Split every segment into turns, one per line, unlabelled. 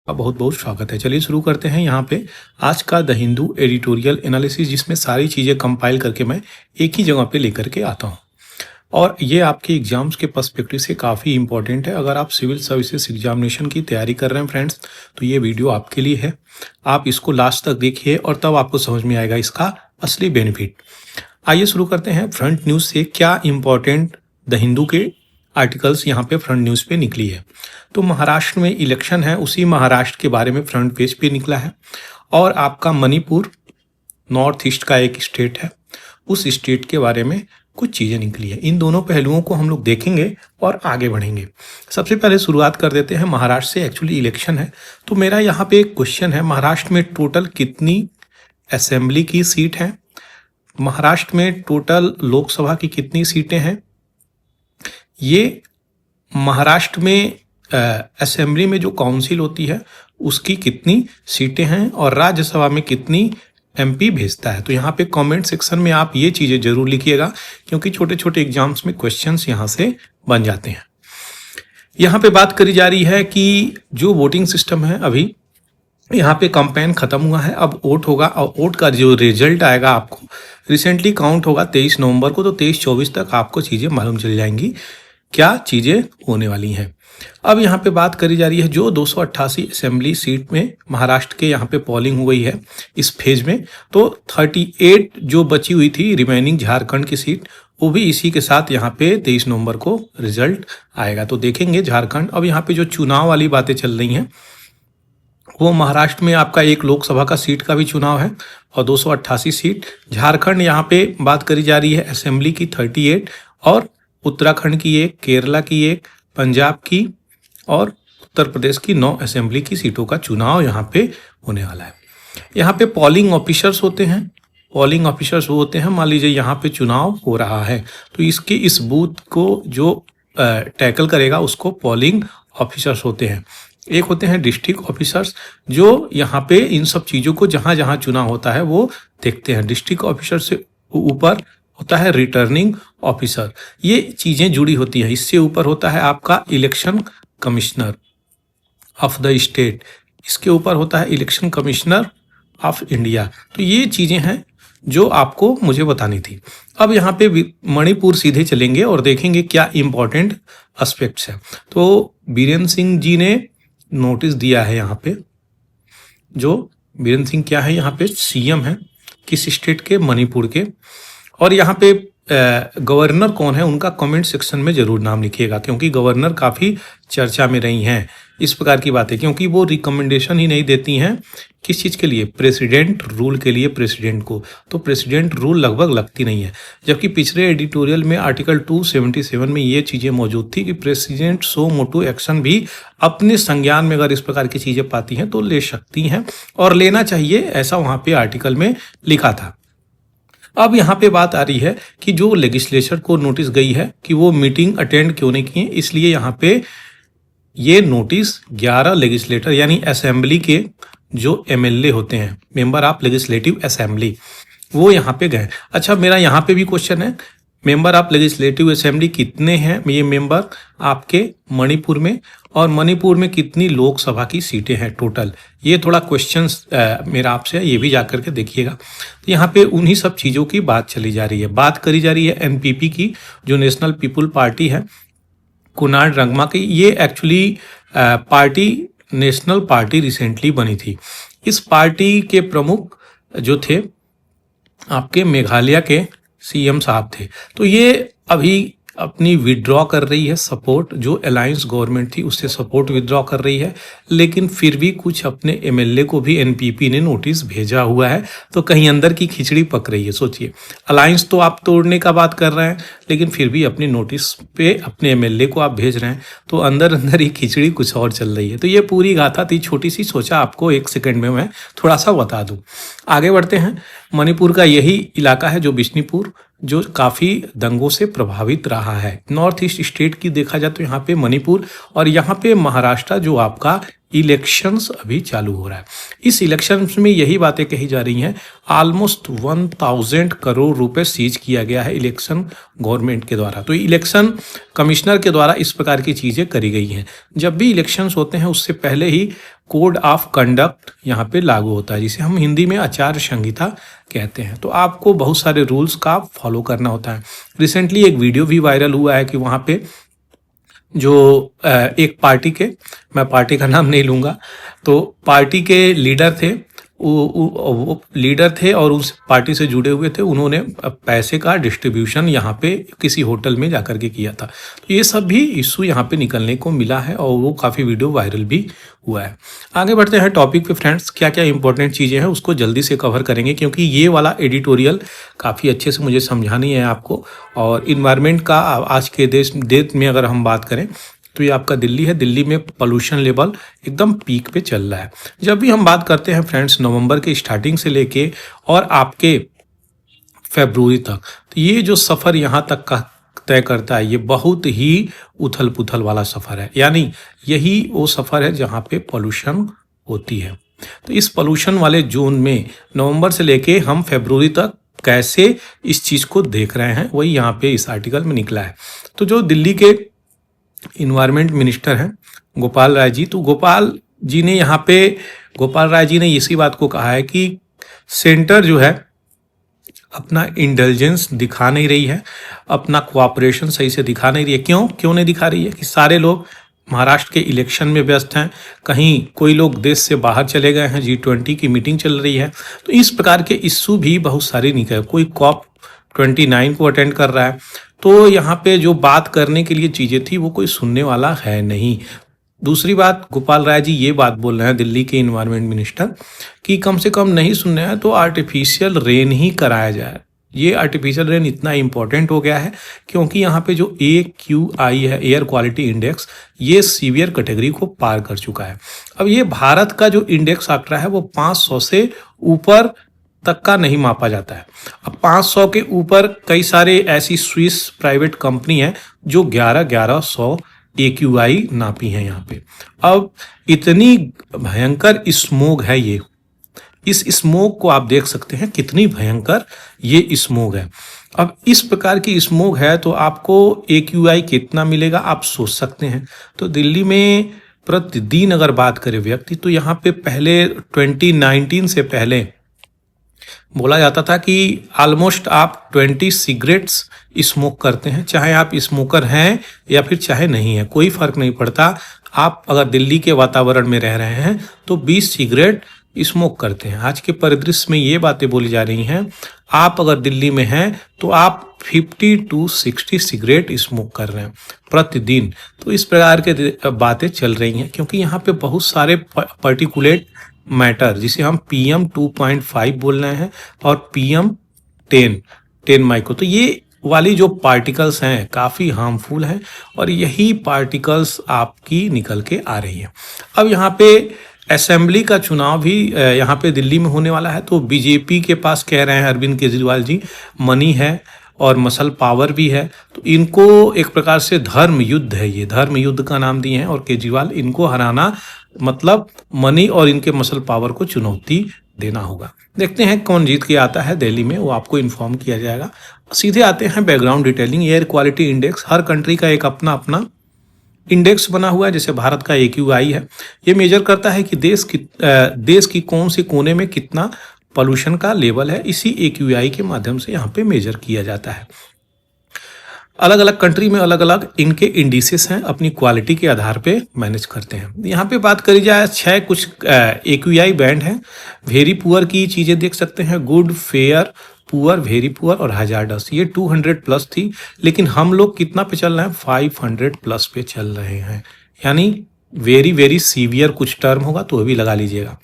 का बहुत बहुत स्वागत है। चलिए शुरू करते हैं यहाँ पे आज का द हिंदू एडिटोरियल एनालिसिस, जिसमें सारी चीज़ें कंपाइल करके मैं एक ही जगह पे लेकर के आता हूँ और ये आपके एग्जाम्स के पर्सपेक्टिव से काफ़ी इंपॉर्टेंट है। अगर आप सिविल सर्विसेज एग्जामिनेशन की तैयारी कर रहे हैं फ्रेंड्स, तो ये वीडियो आपके लिए है। आप इसको लास्ट तक देखिए और तब आपको समझ में आएगा इसका असली बेनिफिट। आइए शुरू करते हैं फ्रंट न्यूज़ से। क्या इंपॉर्टेंट द हिंदू के आर्टिकल्स यहाँ पे फ्रंट न्यूज़ पे निकली है। तो महाराष्ट्र में इलेक्शन है, उसी महाराष्ट्र के बारे में फ्रंट पेज पे निकला है। और आपका मणिपुर नॉर्थ ईस्ट का एक स्टेट है, उस स्टेट के बारे में कुछ चीज़ें निकली है। इन दोनों पहलुओं को हम लोग देखेंगे और आगे बढ़ेंगे। सबसे पहले शुरुआत कर देते हैं महाराष्ट्र से। एक्चुअली इलेक्शन है, तो मेरा यहाँ पे एक क्वेश्चन है, महाराष्ट्र में टोटल कितनी असेंबली की सीट है, महाराष्ट्र में टोटल लोकसभा की कितनी सीटें हैं, ये महाराष्ट्र में असेंबली में जो काउंसिल होती है उसकी कितनी सीटें हैं और राज्यसभा में कितनी एमपी भेजता है। तो यहाँ पे कमेंट सेक्शन में आप ये चीज़ें जरूर लिखिएगा, क्योंकि छोटे छोटे एग्जाम्स में क्वेश्चंस यहाँ से बन जाते हैं। यहाँ पे बात करी जा रही है कि जो वोटिंग सिस्टम है, अभी यहाँ पे कैंपेन खत्म हुआ है, अब वोट होगा और वोट का जो रिजल्ट आएगा आपको रिसेंटली काउंट होगा 23 नवंबर को। तो 23-24 तक आपको चीज़ें मालूम चल जाएंगी क्या चीज़ें होने वाली हैं। अब यहाँ पे बात करी जा रही है जो 288 असेंबली सीट में महाराष्ट्र के यहाँ पे पोलिंग हुई है इस फेज में, तो 38 जो बची हुई थी रिमेनिंग झारखंड की सीट, वो भी इसी के साथ यहाँ पे 23 नवंबर को रिजल्ट आएगा। तो देखेंगे झारखंड। अब यहाँ पे जो चुनाव वाली बातें चल रही हैं, वो महाराष्ट्र में आपका एक लोकसभा का सीट का भी चुनाव है और 288 सीट। झारखंड यहाँ पे बात करी जा रही है असेंबली की 38 और उत्तराखंड की एक, केरला की एक, पंजाब की और उत्तर प्रदेश की 9 असेंबली की सीटों का चुनाव यहाँ पे होने वाला है। यहाँ पे पोलिंग ऑफिसर्स होते हैं, पोलिंग ऑफिसर्स वो होते हैं, मान लीजिए यहाँ पे चुनाव हो रहा है तो इसके इस बूथ को जो टैकल करेगा उसको पोलिंग ऑफिसर्स होते हैं। एक होते हैं डिस्ट्रिक्ट ऑफिसर्स, जो यहाँ पे इन सब चीज़ों को जहाँ जहाँ चुनाव होता है वो देखते हैं। डिस्ट्रिक्ट ऑफिसर से ऊपर होता है रिटर्निंग ऑफिसर, ये चीज़ें जुड़ी होती हैं। इससे ऊपर होता है आपका election commissioner of the state, इसके ऊपर होता है इलेक्शन कमिश्नर ऑफ इंडिया। तो ये चीज़ें हैं जो आपको मुझे बतानी थी। अब यहाँ पे मणिपुर सीधे चलेंगे और देखेंगे क्या इम्पोर्टेंट एस्पेक्ट्स हैं। तो बीरेन सिंह जी ने नोटिस दिया है यहाँ पे, जो बीरेन सिंह क्या है यहाँ पे सीएम है किस स्टेट के, मणिपुर के। और यहाँ पे गवर्नर कौन है उनका कमेंट सेक्शन में जरूर नाम लिखिएगा, क्योंकि गवर्नर काफ़ी चर्चा में रही हैं इस प्रकार की बातें, क्योंकि वो रिकमेंडेशन ही नहीं देती हैं किस चीज़ के लिए, प्रेसिडेंट रूल के लिए प्रेसिडेंट को। तो प्रेसिडेंट रूल लगभग लगती नहीं है, जबकि पिछले एडिटोरियल में आर्टिकल 277 में ये चीज़ें मौजूद थी कि प्रेसिडेंट सो मोटो एक्शन भी अपने संज्ञान में अगर इस प्रकार की चीज़ें पाती हैं तो ले सकती हैं और लेना चाहिए, ऐसा वहाँ पे आर्टिकल में लिखा था। अब यहाँ पे बात आ रही है कि जो लेजिस्लेचर को नोटिस गई है कि वो मीटिंग अटेंड क्यों नहीं किए, इसलिए यहाँ पे ये नोटिस 11 लेजिस्लेटर यानी असेंबली के जो एमएलए होते हैं, मेंबर ऑफ लेजिस्लेटिव असेंबली, वो यहाँ पे गए। अच्छा, मेरा यहाँ पे भी क्वेश्चन है, मेंबर ऑफ लेजिस्लेटिव असेंबली कितने हैं ये मेंबर आपके मणिपुर में, और मणिपुर में कितनी लोकसभा की सीटें हैं टोटल, ये थोड़ा क्वेश्चंस मेरा आपसे है, ये भी जा करके देखिएगा। तो यहाँ पे उन्हीं सब चीज़ों की बात चली जा रही है। बात करी जा रही है एनपीपी की, जो नेशनल पीपुल पार्टी है कुणाल रंगमा की। ये actually party national party recently बनी थी। इस पार्टी के प्रमुख जो थे आपके मेघालय के सीएम साहब थे। तो ये अभी अपनी विड्रॉ कर रही है सपोर्ट, जो अलायंस गवर्नमेंट थी उससे सपोर्ट विड्रॉ कर रही है, लेकिन फिर भी कुछ अपने एमएलए को भी एनपीपी ने नोटिस भेजा हुआ है। तो कहीं अंदर की खिचड़ी पक रही है। सोचिए, अलायंस तो आप तोड़ने का बात कर रहे हैं, लेकिन फिर भी अपनी नोटिस पे अपने एमएलए को आप भेज रहे हैं, तो अंदर अंदर ही खिचड़ी कुछ और चल रही है। तो ये पूरी गाथा थी छोटी सी, सोचा आपको 1 सेकेंड में मैं थोड़ा सा बता दूँ। आगे बढ़ते हैं। मणिपुर का यही इलाका है जो बिष्णुपुर, जो काफ़ी दंगों से प्रभावित रहा है। नॉर्थ ईस्ट स्टेट की देखा जाए तो यहाँ पे मणिपुर, और यहाँ पे महाराष्ट्र जो आपका इलेक्शंस अभी चालू हो रहा है। इस इलेक्शंस में यही बातें कही जा रही हैं। ऑलमोस्ट 1000 करोड़ रुपए सीज किया गया है इलेक्शन गवर्नमेंट के द्वारा। तो इलेक्शन कमिश्नर के द्वारा इस प्रकार की चीज़ें करी गई हैं। जब भी इलेक्शंस होते हैं उससे पहले ही कोड ऑफ कंडक्ट यहाँ पे लागू होता है, जिसे हम हिंदी में आचार संहिता कहते हैं। तो आपको बहुत सारे रूल्स का फॉलो करना होता है। रिसेंटली एक वीडियो भी वायरल हुआ है कि वहाँ पे जो एक पार्टी के, मैं पार्टी का नाम नहीं लूँगा, तो पार्टी के लीडर थे, वो लीडर थे और उस पार्टी से जुड़े हुए थे। उन्होंने पैसे का डिस्ट्रीब्यूशन यहाँ पे किसी होटल में जाकर के किया था। तो ये सब भी इशू यहाँ पे निकलने को मिला है और वो काफ़ी वीडियो वायरल भी हुआ है। आगे बढ़ते हैं टॉपिक पे फ्रेंड्स। क्या क्या इंपॉर्टेंट चीज़ें हैं उसको जल्दी से कवर करेंगे, क्योंकि ये वाला एडिटोरियल काफ़ी अच्छे से मुझे समझानी है आपको। और इन्वायरमेंट का आज के देश में अगर हम बात करें तो ये आपका दिल्ली है। दिल्ली में पोल्यूशन लेवल एकदम पीक पे चल रहा है। जब भी हम बात करते हैं फ्रेंड्स नवंबर के स्टार्टिंग से लेके और आपके फरवरी तक, तो ये जो सफ़र यहाँ तक का तय करता है ये बहुत ही उथल पुथल वाला सफ़र है। यानी यही वो सफ़र है जहाँ पे पोल्यूशन होती है। तो इस पोल्यूशन वाले जोन में नवंबर से लेके हम फरवरी तक कैसे इस चीज़ को देख रहे हैं वही यहाँ पे इस आर्टिकल में निकला है। तो जो दिल्ली के इन्वायरमेंट मिनिस्टर हैं गोपाल राय जी, तो गोपाल राय जी ने इसी बात को कहा है कि सेंटर जो है अपना इंटेलिजेंस दिखा नहीं रही है, अपना कोऑपरेशन सही से दिखा नहीं रही है। क्यों नहीं दिखा रही है? कि सारे लोग महाराष्ट्र के इलेक्शन में व्यस्त हैं, कहीं कोई लोग देश से बाहर चले गए हैं, G20 की मीटिंग चल रही है। तो इस प्रकार के इश्यू भी बहुत सारे निकले। कोई COP29 को अटेंड कर रहा है, तो यहाँ पे जो बात करने के लिए चीज़ें थी वो कोई सुनने वाला है नहीं। दूसरी बात, गोपाल राय जी ये बात बोल रहे हैं दिल्ली के इन्वायरमेंट मिनिस्टर कि कम से कम नहीं सुनना है तो आर्टिफिशियल रेन ही कराया जाए। ये आर्टिफिशियल रेन इतना इम्पोर्टेंट हो गया है क्योंकि यहाँ पे जो AQI है, एयर क्वालिटी इंडेक्स, ये सीवियर कैटेगरी को पार कर चुका है। अब ये भारत का जो इंडेक्स आंकड़ा है वो 500 से ऊपर तक का नहीं मापा जाता है। अब 500 के ऊपर कई सारे ऐसी स्विस प्राइवेट कंपनी है जो 1100 AQI नापी है यहाँ पे। अब इतनी भयंकर स्मोग है ये, इस स्मोग को आप देख सकते हैं कितनी भयंकर ये स्मोग है। अब इस प्रकार की स्मोग है तो आपको AQI कितना मिलेगा आप सोच सकते हैं। तो दिल्ली में प्रतिदिन अगर बात करें व्यक्ति, तो यहाँ पे पहले 2019 से पहले बोला जाता था कि ऑलमोस्ट आप 20 सिगरेट्स स्मोक करते हैं। चाहे आप स्मोकर हैं या फिर चाहे नहीं है, कोई फर्क नहीं पड़ता। आप अगर दिल्ली के वातावरण में रह रहे हैं तो 20 सिगरेट स्मोक करते हैं। आज के परिदृश्य में ये बातें बोली जा रही हैं, आप अगर दिल्ली में हैं तो आप 50 to 60 सिगरेट स्मोक कर रहे हैं प्रतिदिन। तो इस प्रकार के बातें चल रही हैं क्योंकि यहाँ पे बहुत सारे पर्टिकुलेट मैटर, जिसे हम PM 2.5 बोल रहे हैं और PM 10 माइक्रो, तो ये वाली जो पार्टिकल्स हैं काफ़ी हार्मफुल हैं और यही पार्टिकल्स आपकी निकल के आ रही हैं। अब यहाँ पे असेंबली का चुनाव भी यहाँ पे दिल्ली में होने वाला है। तो BJP के पास कह रहे हैं अरविंद केजरीवाल जी, मनी है और मसल पावर भी है। तो इनको एक प्रकार से धर्म युद्ध है, ये धर्म युद्ध का नाम दिए हैं और केजरीवाल इनको हराना मतलब मनी और इनके मसल पावर को चुनौती देना होगा। देखते हैं कौन जीत के आता है दिल्ली में, वो आपको इन्फॉर्म किया जाएगा। सीधे आते हैं background detailing. Air quality index, हर कंट्री का एक अपना अपना इंडेक्स बना हुआ है। जैसे भारत का AQI है, ये मेजर करता है कि देश की कौन से कोने में कितना पोल्यूशन का लेवल है। इसी AQI के माध्यम से यहाँ पे मेजर किया जाता है। अलग अलग कंट्री में अलग अलग इनके इंडिसेस हैं, अपनी क्वालिटी के आधार पे मैनेज करते हैं। यहाँ पे बात करी जाए 6 कुछ AQI बैंड हैं। वेरी पुअर की चीज़ें देख सकते हैं, good, fair, poor, very poor और हैजार्डस। ये 200 प्लस थी, लेकिन हम लोग कितना पे चल रहे हैं? 500 प्लस पे चल रहे हैं। यानी वेरी सीवियर कुछ टर्म होगा तो भी लगा लीजिएगा।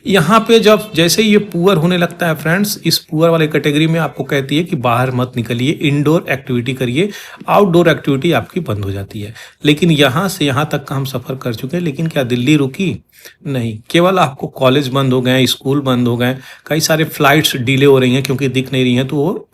यहाँ पे जब जैसे ये पुअर होने लगता है फ्रेंड्स, इस पुअर वाले कैटेगरी में आपको कहती है कि बाहर मत निकलिए, इंडोर एक्टिविटी करिए, आउटडोर एक्टिविटी आपकी बंद हो जाती है। लेकिन यहाँ से यहाँ तक का हम सफ़र कर चुके हैं, लेकिन क्या दिल्ली रुकी? नहीं। केवल आपको कॉलेज बंद हो गए, स्कूल बंद हो गए, कई सारे फ्लाइट्स डिले हो रही हैं क्योंकि दिख नहीं रही हैं, तो वो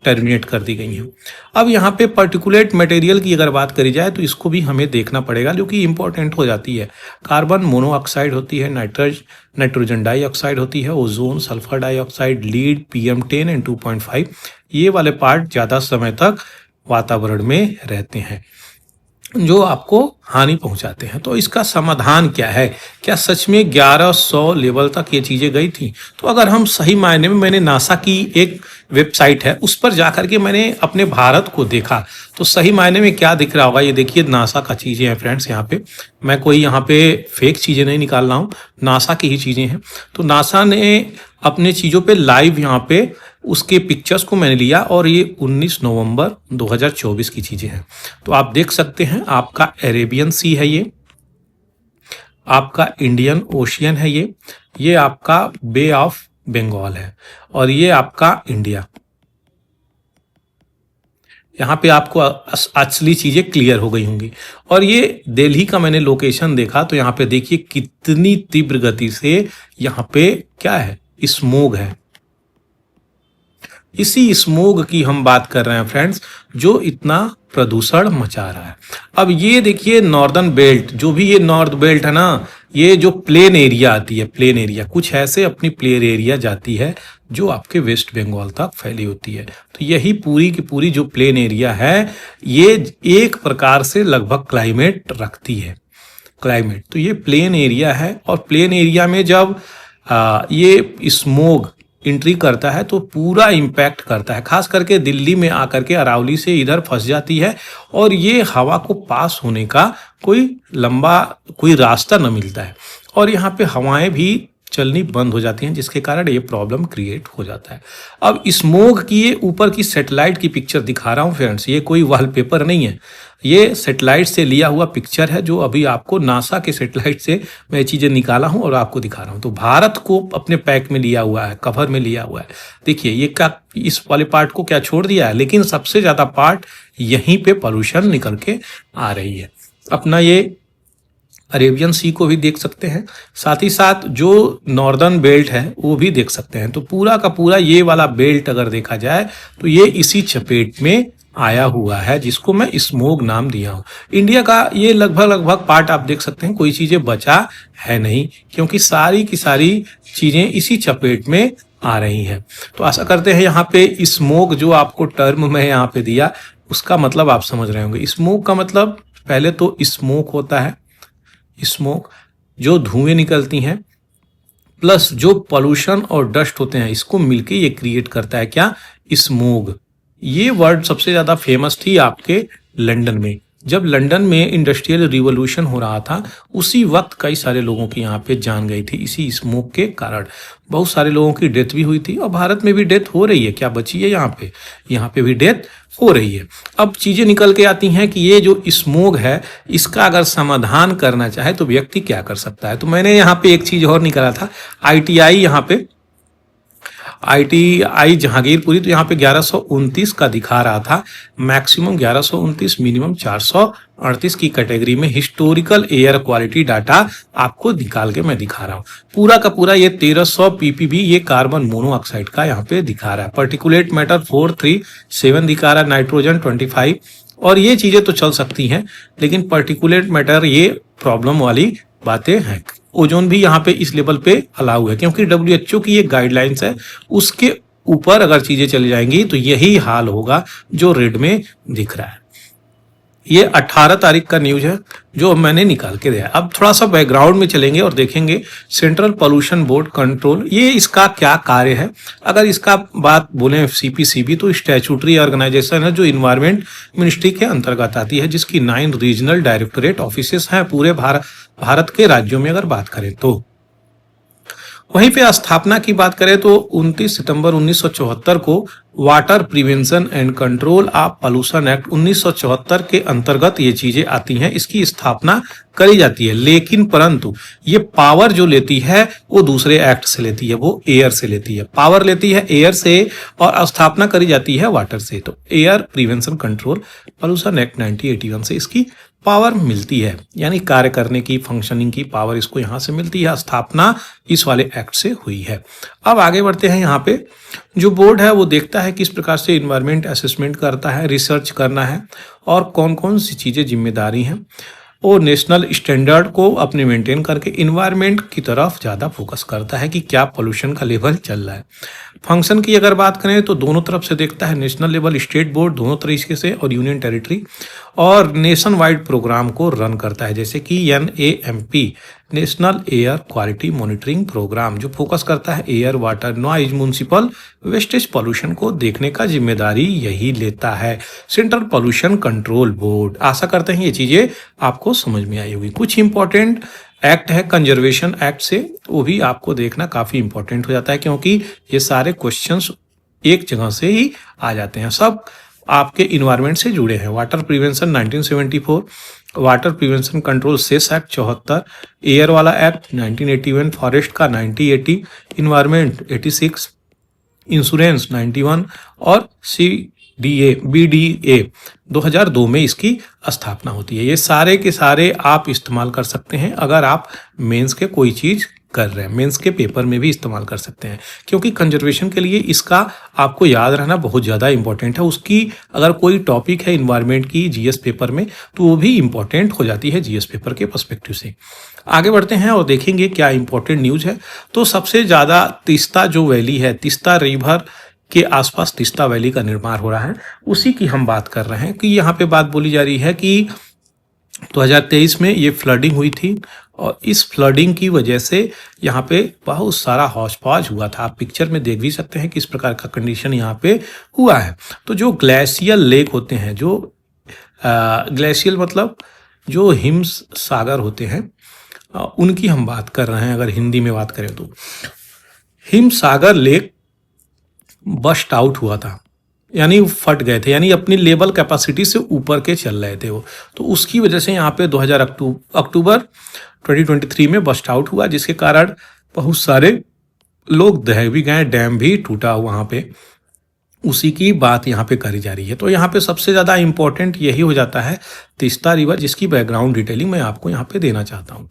टर्मिनेट कर दी गई हैं। अब यहाँ पे पर्टिकुलेट मटेरियल की अगर बात करी जाए तो इसको भी हमें देखना पड़ेगा, जो कि इंपॉर्टेंट हो जाती है। कार्बन मोनोऑक्साइड होती है, नाइट्रोजन डाइऑक्साइड होती है, ozone, sulphur dioxide, lead, PM10 and 2.5, ये वाले पार्ट ज़्यादा समय तक वातावरण में रहते हैं जो आपको हानि पहुंचाते हैं। तो इसका समाधान क्या है? क्या सच में 1100 लेवल तक ये चीज़ें गई थी? तो अगर हम सही मायने में, मैंने नासा की एक वेबसाइट है उस पर जाकर के मैंने अपने भारत को देखा, तो सही मायने में क्या दिख रहा होगा? ये देखिए नासा का चीज़ें हैं फ्रेंड्स। यहाँ पे मैं कोई यहाँ पे फेक चीज़ें नहीं निकाल रहा हूँ, नासा की ही चीज़ें हैं। तो नासा ने अपने चीज़ों पे लाइव यहाँ पे उसके पिक्चर्स को मैंने लिया और ये 19 नवंबर 2024 की चीज़ें हैं। तो आप देख सकते हैं, आपका अरेबियन सी है, ये आपका इंडियन ओशियन है, ये आपका बे ऑफ बंगाल है, और ये आपका इंडिया। यहाँ पे आपको असली चीज़ें क्लियर हो गई होंगी। और ये दिल्ली का मैंने लोकेशन देखा, तो यहाँ पे देखिए कितनी तीव्र गति से यहाँ पे क्या है, स्मोग है। इसी स्मोग की हम बात कर रहे हैं फ्रेंड्स, जो इतना प्रदूषण मचा रहा है। अब ये देखिए नॉर्दर्न बेल्ट, जो भी ये नॉर्थ बेल्ट है ना, ये जो प्लेन एरिया आती है, प्लेन एरिया कुछ ऐसे अपनी प्लेन एरिया जाती है जो आपके वेस्ट बंगाल तक फैली होती है। तो यही पूरी की पूरी जो प्लेन एरिया है, ये एक प्रकार से लगभग क्लाइमेट रखती है। क्लाइमेट तो ये प्लेन एरिया है, और प्लेन एरिया में जब ये स्मोग एंट्री करता है तो पूरा इम्पैक्ट करता है, खास करके दिल्ली में आकर के अरावली से इधर फंस जाती है, और ये हवा को पास होने का कोई रास्ता न मिलता है, और यहाँ पे हवाएं भी चलनी बंद हो जाती हैं, जिसके कारण ये प्रॉब्लम क्रिएट हो जाता है। अब स्मोग की ये ऊपर की सैटेलाइट की पिक्चर दिखा रहा हूँ फ्रेंड्स, ये कोई वॉलपेपर नहीं है, ये सैटेलाइट से लिया हुआ पिक्चर है, जो अभी आपको नासा के सैटेलाइट से मैं चीज़ें निकाला हूँ और आपको दिखा रहा हूँ। तो भारत को अपने पैक में लिया हुआ है, कवर में लिया हुआ है। देखिए ये क्या, इस वाले पार्ट को क्या छोड़ दिया है, लेकिन सबसे ज़्यादा पार्ट यहीं पे पॉल्यूशन निकल के आ रही है। अपना ये अरेबियन सी को भी देख सकते हैं, साथ ही साथ जो नॉर्दर्न बेल्ट है वो भी देख सकते हैं। तो पूरा का पूरा ये वाला बेल्ट अगर देखा जाए तो ये इसी चपेट में आया हुआ है, जिसको मैं स्मोग नाम दिया हूँ। इंडिया का ये लगभग पार्ट आप देख सकते हैं, कोई चीज़ें बचा है नहीं, क्योंकि सारी की सारी चीज़ें इसी चपेट में आ रही हैं। तो आशा करते हैं यहाँ पे स्मोग जो आपको टर्म मैं यहाँ पे दिया, उसका मतलब आप समझ रहे होंगे। स्मोग का मतलब पहले तो स्मोक होता है, स्मोक जो धुएं निकलती हैं प्लस जो पोल्यूशन और डस्ट होते हैं, इसको मिलके ये क्रिएट करता है क्या, स्मोग। ये वर्ड सबसे ज़्यादा फेमस थी आपके लंदन में। जब लंदन में इंडस्ट्रियल रिवॉल्यूशन हो रहा था, उसी वक्त कई सारे लोगों की यहाँ पे जान गई थी इसी स्मोक के कारण। बहुत सारे लोगों की डेथ भी हुई थी, और भारत में भी डेथ हो रही है, क्या बची है यहाँ पे भी डेथ हो रही है। अब चीज़ें निकल के आती हैं कि ये जो स्मोग है, इसका अगर समाधान करना चाहे तो व्यक्ति क्या कर सकता है। तो मैंने यहाँ पे एक चीज़ और निकाला था, ITI यहाँ पे ITI जहांगीरपुरी, तो यहाँ पे 1129 का दिखा रहा था, मैक्सिमम 1129, मिनिमम 438 की कैटेगरी में हिस्टोरिकल एयर क्वालिटी डाटा आपको निकाल के मैं दिखा रहा हूँ। पूरा का पूरा ये 1300 ppb ये कार्बन मोनोऑक्साइड का यहाँ पे दिखा रहा है। पर्टिकुलेट मैटर 437 दिखा रहा है, नाइट्रोजन 25, और ये चीजें तो चल सकती हैं, लेकिन पर्टिकुलेट मैटर ये प्रॉब्लम वाली बातें हैं। ओजोन भी यहाँ पे इस लेवल पे अलाउ है, क्योंकि WHO की ये गाइडलाइंस है, उसके ऊपर अगर चीजें चली जाएंगी तो यही हाल होगा जो रेड में दिख रहा है। ये 18 तारीख का न्यूज है जो मैंने निकाल के दिया। अब थोड़ा सा बैकग्राउंड में चलेंगे और देखेंगे सेंट्रल पोल्यूशन बोर्ड कंट्रोल, ये इसका क्या कार्य है। अगर इसका बात बोलें CPCB, तो स्टैट्यूटरी ऑर्गेनाइजेशन है जो इन्वायरमेंट मिनिस्ट्री के अंतर्गत आती है, जिसकी 9 रीजनल डायरेक्टोरेट ऑफिसेस हैं पूरे भारत के राज्यों में अगर बात करें तो। वहीं पे स्थापना की बात करें तो 29 सितंबर 1974 को water prevention and control of pollution act 1974 के अंतर्गत ये चीजें आती हैं, इसकी स्थापना करी जाती है। लेकिन परंतु ये पावर जो लेती है वो दूसरे एक्ट से लेती है, वो एयर से लेती है। पावर लेती है एयर से और स्थापना करी जाती है वाटर से। तो air prevention control pollution act 1981 से इसकी पावर मिलती है, यानी कार्य करने की, फंक्शनिंग की पावर इसको यहाँ से मिलती है। स्थापना इस वाले एक्ट से हुई है। अब आगे बढ़ते हैं। यहाँ पे जो बोर्ड है वो देखता है किस प्रकार से इन्वायरमेंट असेसमेंट करता है, रिसर्च करना है और कौन कौन सी चीज़ें जिम्मेदारी हैं। और नेशनल स्टैंडर्ड को अपने मेंटेन करके इन्वायरमेंट की तरफ ज़्यादा फोकस करता है कि क्या पोल्यूशन का लेवल चल रहा है। फंक्शन की अगर बात करें तो दोनों तरफ से देखता है, नेशनल लेवल, स्टेट बोर्ड दोनों तरीके से और यूनियन टेरिटरी, और नेशन वाइड प्रोग्राम को रन करता है जैसे कि NAMP, national air quality monitoring programme, जो फोकस करता है air, water, noise, municipal wastage pollution को देखने का जिम्मेदारी यही लेता है। Central pollution control board. आशा करते हैं ये चीज़ें आपको समझ में आई होगी। कुछ इंपॉर्टेंट एक्ट है कंजर्वेशन एक्ट से, वो भी आपको देखना काफ़ी इंपॉर्टेंट हो जाता है क्योंकि ये सारे क्वेश्चंस एक जगह से ही आ जाते हैं, सब आपके इन्वायरमेंट से जुड़े हैं। Water prevention 1974, water prevention control cess act 74, air वाला एक्ट 1981, फॉरेस्ट का 1980, इन्वायरमेंट 86, इंश्योरेंस 91 और BDA 2002 में इसकी स्थापना होती है। ये सारे के सारे आप इस्तेमाल कर सकते हैं अगर आप मेंस के कोई चीज़ कर रहे हैं, मेंस के पेपर में भी इस्तेमाल कर सकते हैं क्योंकि कंजर्वेशन के लिए इसका आपको याद रहना बहुत ज़्यादा इंपॉर्टेंट है। उसकी अगर कोई टॉपिक है इन्वायरमेंट की जीएस पेपर में तो वो भी इंपॉर्टेंट हो जाती है जीएस पेपर के पर्सपेक्टिव से। आगे बढ़ते हैं और देखेंगे क्या इंपॉर्टेंट न्यूज़ है। तो सबसे ज़्यादा तीस्ता जो वैली है, तीस्ता रिवर के आसपास तीस्ता वैली का निर्माण हो रहा है, उसी की हम बात कर रहे हैं कि यहाँ पे बात बोली जा रही है कि 2023 में ये फ्लडिंग हुई थी और इस फ्लडिंग की वजह से यहाँ पे बहुत सारा हौच पौच हुआ था। आप पिक्चर में देख भी सकते हैं किस प्रकार का कंडीशन यहाँ पे हुआ है। तो जो ग्लेशियल लेक होते हैं, जो ग्लेशियल मतलब जो हिम सागर होते हैं, उनकी हम बात कर रहे हैं। अगर हिंदी में बात करें तो हिम सागर लेक बस्ट आउट हुआ था, यानी फट गए थे, यानी अपनी लेवल कैपेसिटी से ऊपर के चल रहे थे वो। तो उसकी वजह से यहाँ पे 2000 अक्टूबर 2023 में बस्ट आउट हुआ, जिसके कारण बहुत सारे लोग दह भी गए, डैम भी टूटा वहाँ पे। उसी की बात यहाँ पे करी जा रही है। तो यहाँ पे सबसे ज़्यादा इम्पोर्टेंट यही हो जाता है तीस्ता रिवर, जिसकी बैकग्राउंड डिटेलिंग मैं आपको यहाँ पे देना चाहता हूँ।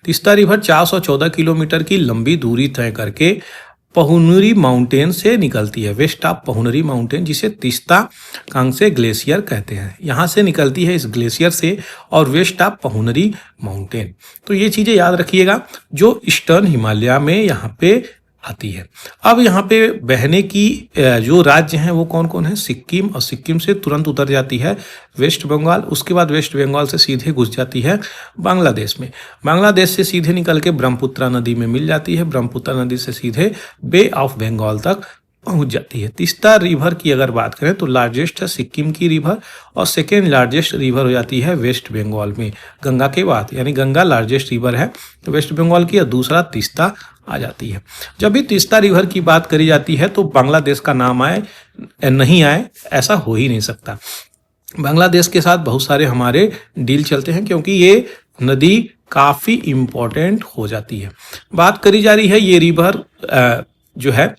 तीस्ता रिवर 414 किलोमीटर की लंबी दूरी तय करके पहुनरी माउंटेन से निकलती है। वेस्ट ऑफ पहुनरी माउंटेन, जिसे तीस्ता कांगसे ग्लेशियर कहते हैं, यहाँ से निकलती है इस ग्लेशियर से, और वेस्ट ऑफ पहुनरी माउंटेन। तो ये चीज़ें याद रखिएगा जो ईस्टर्न हिमालय में यहाँ पे आती है। अब यहाँ पे बहने की जो राज्य हैं वो कौन कौन है? सिक्किम, और सिक्किम से तुरंत उतर जाती है वेस्ट बंगाल। उसके बाद वेस्ट बंगाल से सीधे घुस जाती है बांग्लादेश में। बांग्लादेश से सीधे निकल के ब्रह्मपुत्र नदी में मिल जाती है। ब्रह्मपुत्र नदी से सीधे बे ऑफ बंगाल तक पहुंच जाती है। तीस्ता रिवर की अगर बात करें तो लार्जेस्ट है सिक्किम की रिवर, और सेकेंड लार्जेस्ट रिवर हो जाती है वेस्ट बंगाल में गंगा के बाद, यानी गंगा लार्जेस्ट रिवर है तो वेस्ट बंगाल की, और दूसरा तीस्ता आ जाती है। जब भी तीस्ता रिवर की बात करी जाती है तो बांग्लादेश का नाम आए नहीं आए ऐसा हो ही नहीं सकता। बांग्लादेश के साथ बहुत सारे हमारे डील चलते हैं क्योंकि ये नदी काफ़ी इम्पोर्टेंट हो जाती है। बात करी जा रही है ये रिवर जो है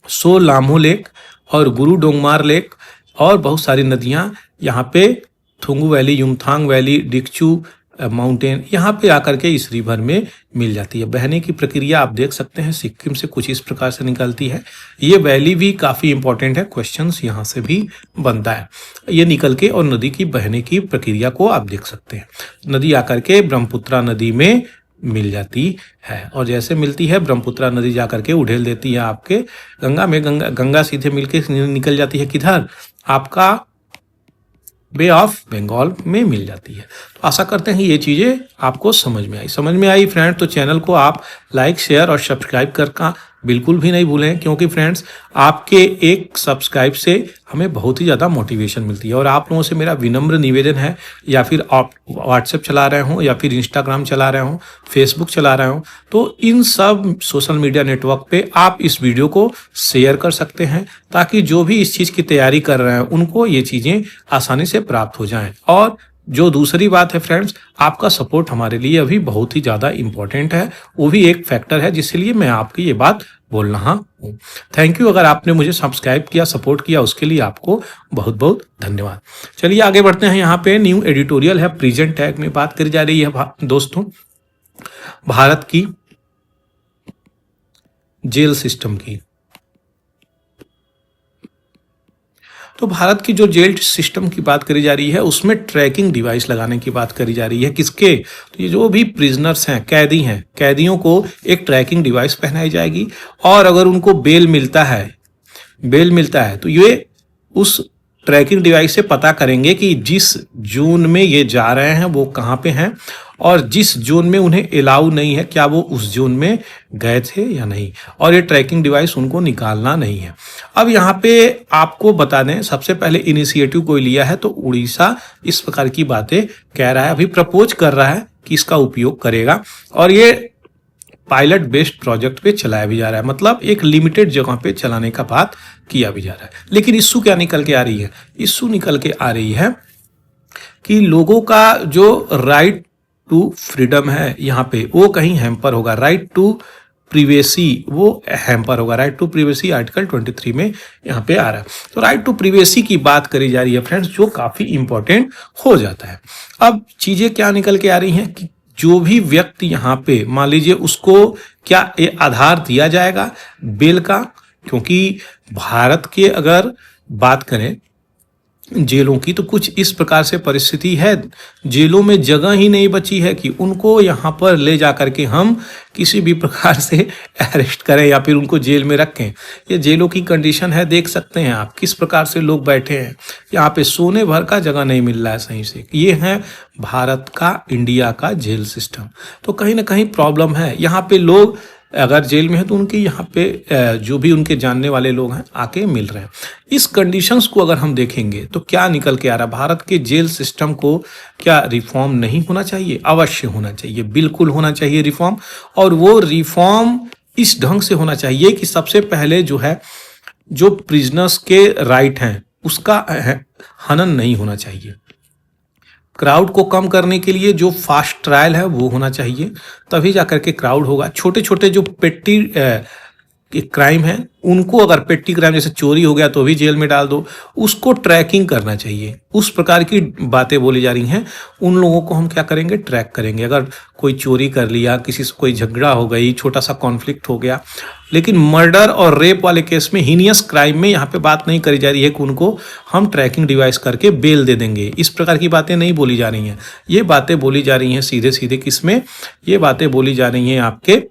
सो लामो लेक और गुरु डोंगमार लेक और बहुत सारी नदियाँ यहाँ पे Thangu valley, Yumthang valley, Dikchu mountain यहाँ पे आकर के इस रिवर में मिल जाती है। बहने की प्रक्रिया आप देख सकते हैं सिक्किम से कुछ इस प्रकार से निकलती है। ये वैली भी काफ़ी इंपॉर्टेंट है, क्वेश्चंस यहाँ से भी बनता है। ये निकल के और नदी की बहने की प्रक्रिया को आप देख सकते हैं। नदी आकर के ब्रह्मपुत्र नदी में मिल जाती है, और जैसे मिलती है ब्रह्मपुत्र नदी जाकर के उड़ेल देती है आपके गंगा में। गंगा सीधे मिलके निकल जाती है किधर? आपका बे ऑफ बंगाल में मिल जाती है। तो आशा करते हैं ये चीज़ें आपको समझ में आई फ्रेंड। तो चैनल को आप लाइक, शेयर और सब्सक्राइब करना बिल्कुल भी नहीं भूलें, क्योंकि फ्रेंड्स आपके एक सब्सक्राइब से हमें बहुत ही ज़्यादा मोटिवेशन मिलती है। और आप लोगों से मेरा विनम्र निवेदन है, या फिर आप व्हाट्सएप चला रहे हों, या फिर इंस्टाग्राम चला रहे हों, फेसबुक चला रहे हों, तो इन सब सोशल मीडिया नेटवर्क पे आप इस वीडियो को शेयर कर सकते हैं, ताकि जो भी इस चीज़ की तैयारी कर रहे हैं उनको ये चीज़ें आसानी से प्राप्त हो जाएँ। और जो दूसरी बात है फ्रेंड्स, आपका सपोर्ट हमारे लिए अभी बहुत ही ज़्यादा इम्पोर्टेंट है, वो भी एक फैक्टर है जिसलिए मैं आपकी ये बात बोल रहा हूँ। Thank you. अगर आपने मुझे सब्सक्राइब किया, सपोर्ट किया, उसके लिए आपको बहुत बहुत धन्यवाद। चलिए आगे बढ़ते हैं। यहाँ पे न्यू एडिटोरियल है, प्रेजेंट टैग में बात करी जा रही है दोस्तों भारत की जेल सिस्टम की। तो भारत की जो जेल सिस्टम की बात करी जा रही है उसमें ट्रैकिंग डिवाइस लगाने की बात करी जा रही है। किसके? तो ये जो भी प्रिजनर्स हैं, कैदी हैं, कैदियों को एक ट्रैकिंग डिवाइस पहनाई जाएगी और अगर उनको बेल मिलता है तो ये उस ट्रैकिंग डिवाइस से पता करेंगे कि जिस जोन में ये जा रहे हैं वो कहाँ पे हैं और जिस जोन में उन्हें अलाउ नहीं है क्या वो उस जोन में गए थे या नहीं, और ये ट्रैकिंग डिवाइस उनको निकालना नहीं है। अब यहाँ पे आपको बता दें, सबसे पहले इनिशिएटिव कोई लिया है तो उड़ीसा इस प्रकार की बातें कह रहा है, अभी प्रपोज कर रहा है कि इसका उपयोग करेगा और ये पायलट बेस्ड प्रोजेक्ट पे चलाया भी जा रहा है, मतलब एक लिमिटेड जगह पे चलाने का बात किया भी जा रहा है। लेकिन इश्यू क्या निकल के आ रही है? इश्यू निकल के आ रही है कि लोगों का जो राइट टू फ्रीडम है यहाँ पे वो कहीं हैम्पर होगा, राइट टू प्रिवेसी वो हैम्पर होगा। राइट टू प्रिवेसी आर्टिकल 23 में यहाँ पे आ रहा है। तो राइट टू प्रिवेसी की बात करी जा रही है फ्रेंड्स, जो काफी इंपॉर्टेंट हो जाता है। अब चीजें क्या निकल के आ रही हैं कि जो भी व्यक्ति यहाँ पे मान लीजिए उसको क्या आधार दिया जाएगा बेल का, क्योंकि भारत के अगर बात करें जेलों की तो कुछ इस प्रकार से परिस्थिति है, जेलों में जगह ही नहीं बची है कि उनको यहाँ पर ले जा करके हम किसी भी प्रकार से अरेस्ट करें या फिर उनको जेल में रखें। ये जेलों की कंडीशन है, देख सकते हैं आप किस प्रकार से लोग बैठे हैं, यहाँ पे सोने भर का जगह नहीं मिल रहा है सही से। ये है भारत का, इंडिया का जेल सिस्टम। तो कहीं ना कहीं प्रॉब्लम है। यहाँ पे लोग अगर जेल में है तो उनके यहाँ पे जो भी उनके जानने वाले लोग हैं आके मिल रहे हैं। इस कंडीशंस को अगर हम देखेंगे तो क्या निकल के आ रहा है? भारत के जेल सिस्टम को क्या रिफॉर्म नहीं होना चाहिए? अवश्य होना चाहिए, बिल्कुल होना चाहिए रिफॉर्म। और वो रिफॉर्म इस ढंग से होना चाहिए कि सबसे पहले जो है जो प्रिजनर्स के राइट हैं उसका हनन नहीं होना चाहिए। क्राउड को कम करने के लिए जो फास्ट ट्रायल है वो होना चाहिए, तभी जाकर के क्राउड होगा। छोटे छोटे जो पेटी क्राइम है उनको अगर पेटी क्राइम जैसे चोरी हो गया तो भी जेल में डाल दो, उसको ट्रैकिंग करना चाहिए। उस प्रकार की बातें बोली जा रही हैं, उन लोगों को हम क्या करेंगे? ट्रैक करेंगे। अगर कोई चोरी कर लिया, किसी से कोई झगड़ा हो गई, छोटा सा कॉन्फ्लिक्ट हो गया, लेकिन मर्डर और रेप वाले केस में, हीनियस क्राइम में यहाँ पे बात नहीं करी जा रही है कि उनको हम ट्रैकिंग डिवाइस करके बेल दे देंगे। इस प्रकार की बातें नहीं बोली जा रही हैं। ये बातें बोली जा रही हैं सीधे सीधे किसमें? ये बातें बोली जा रही हैं आपके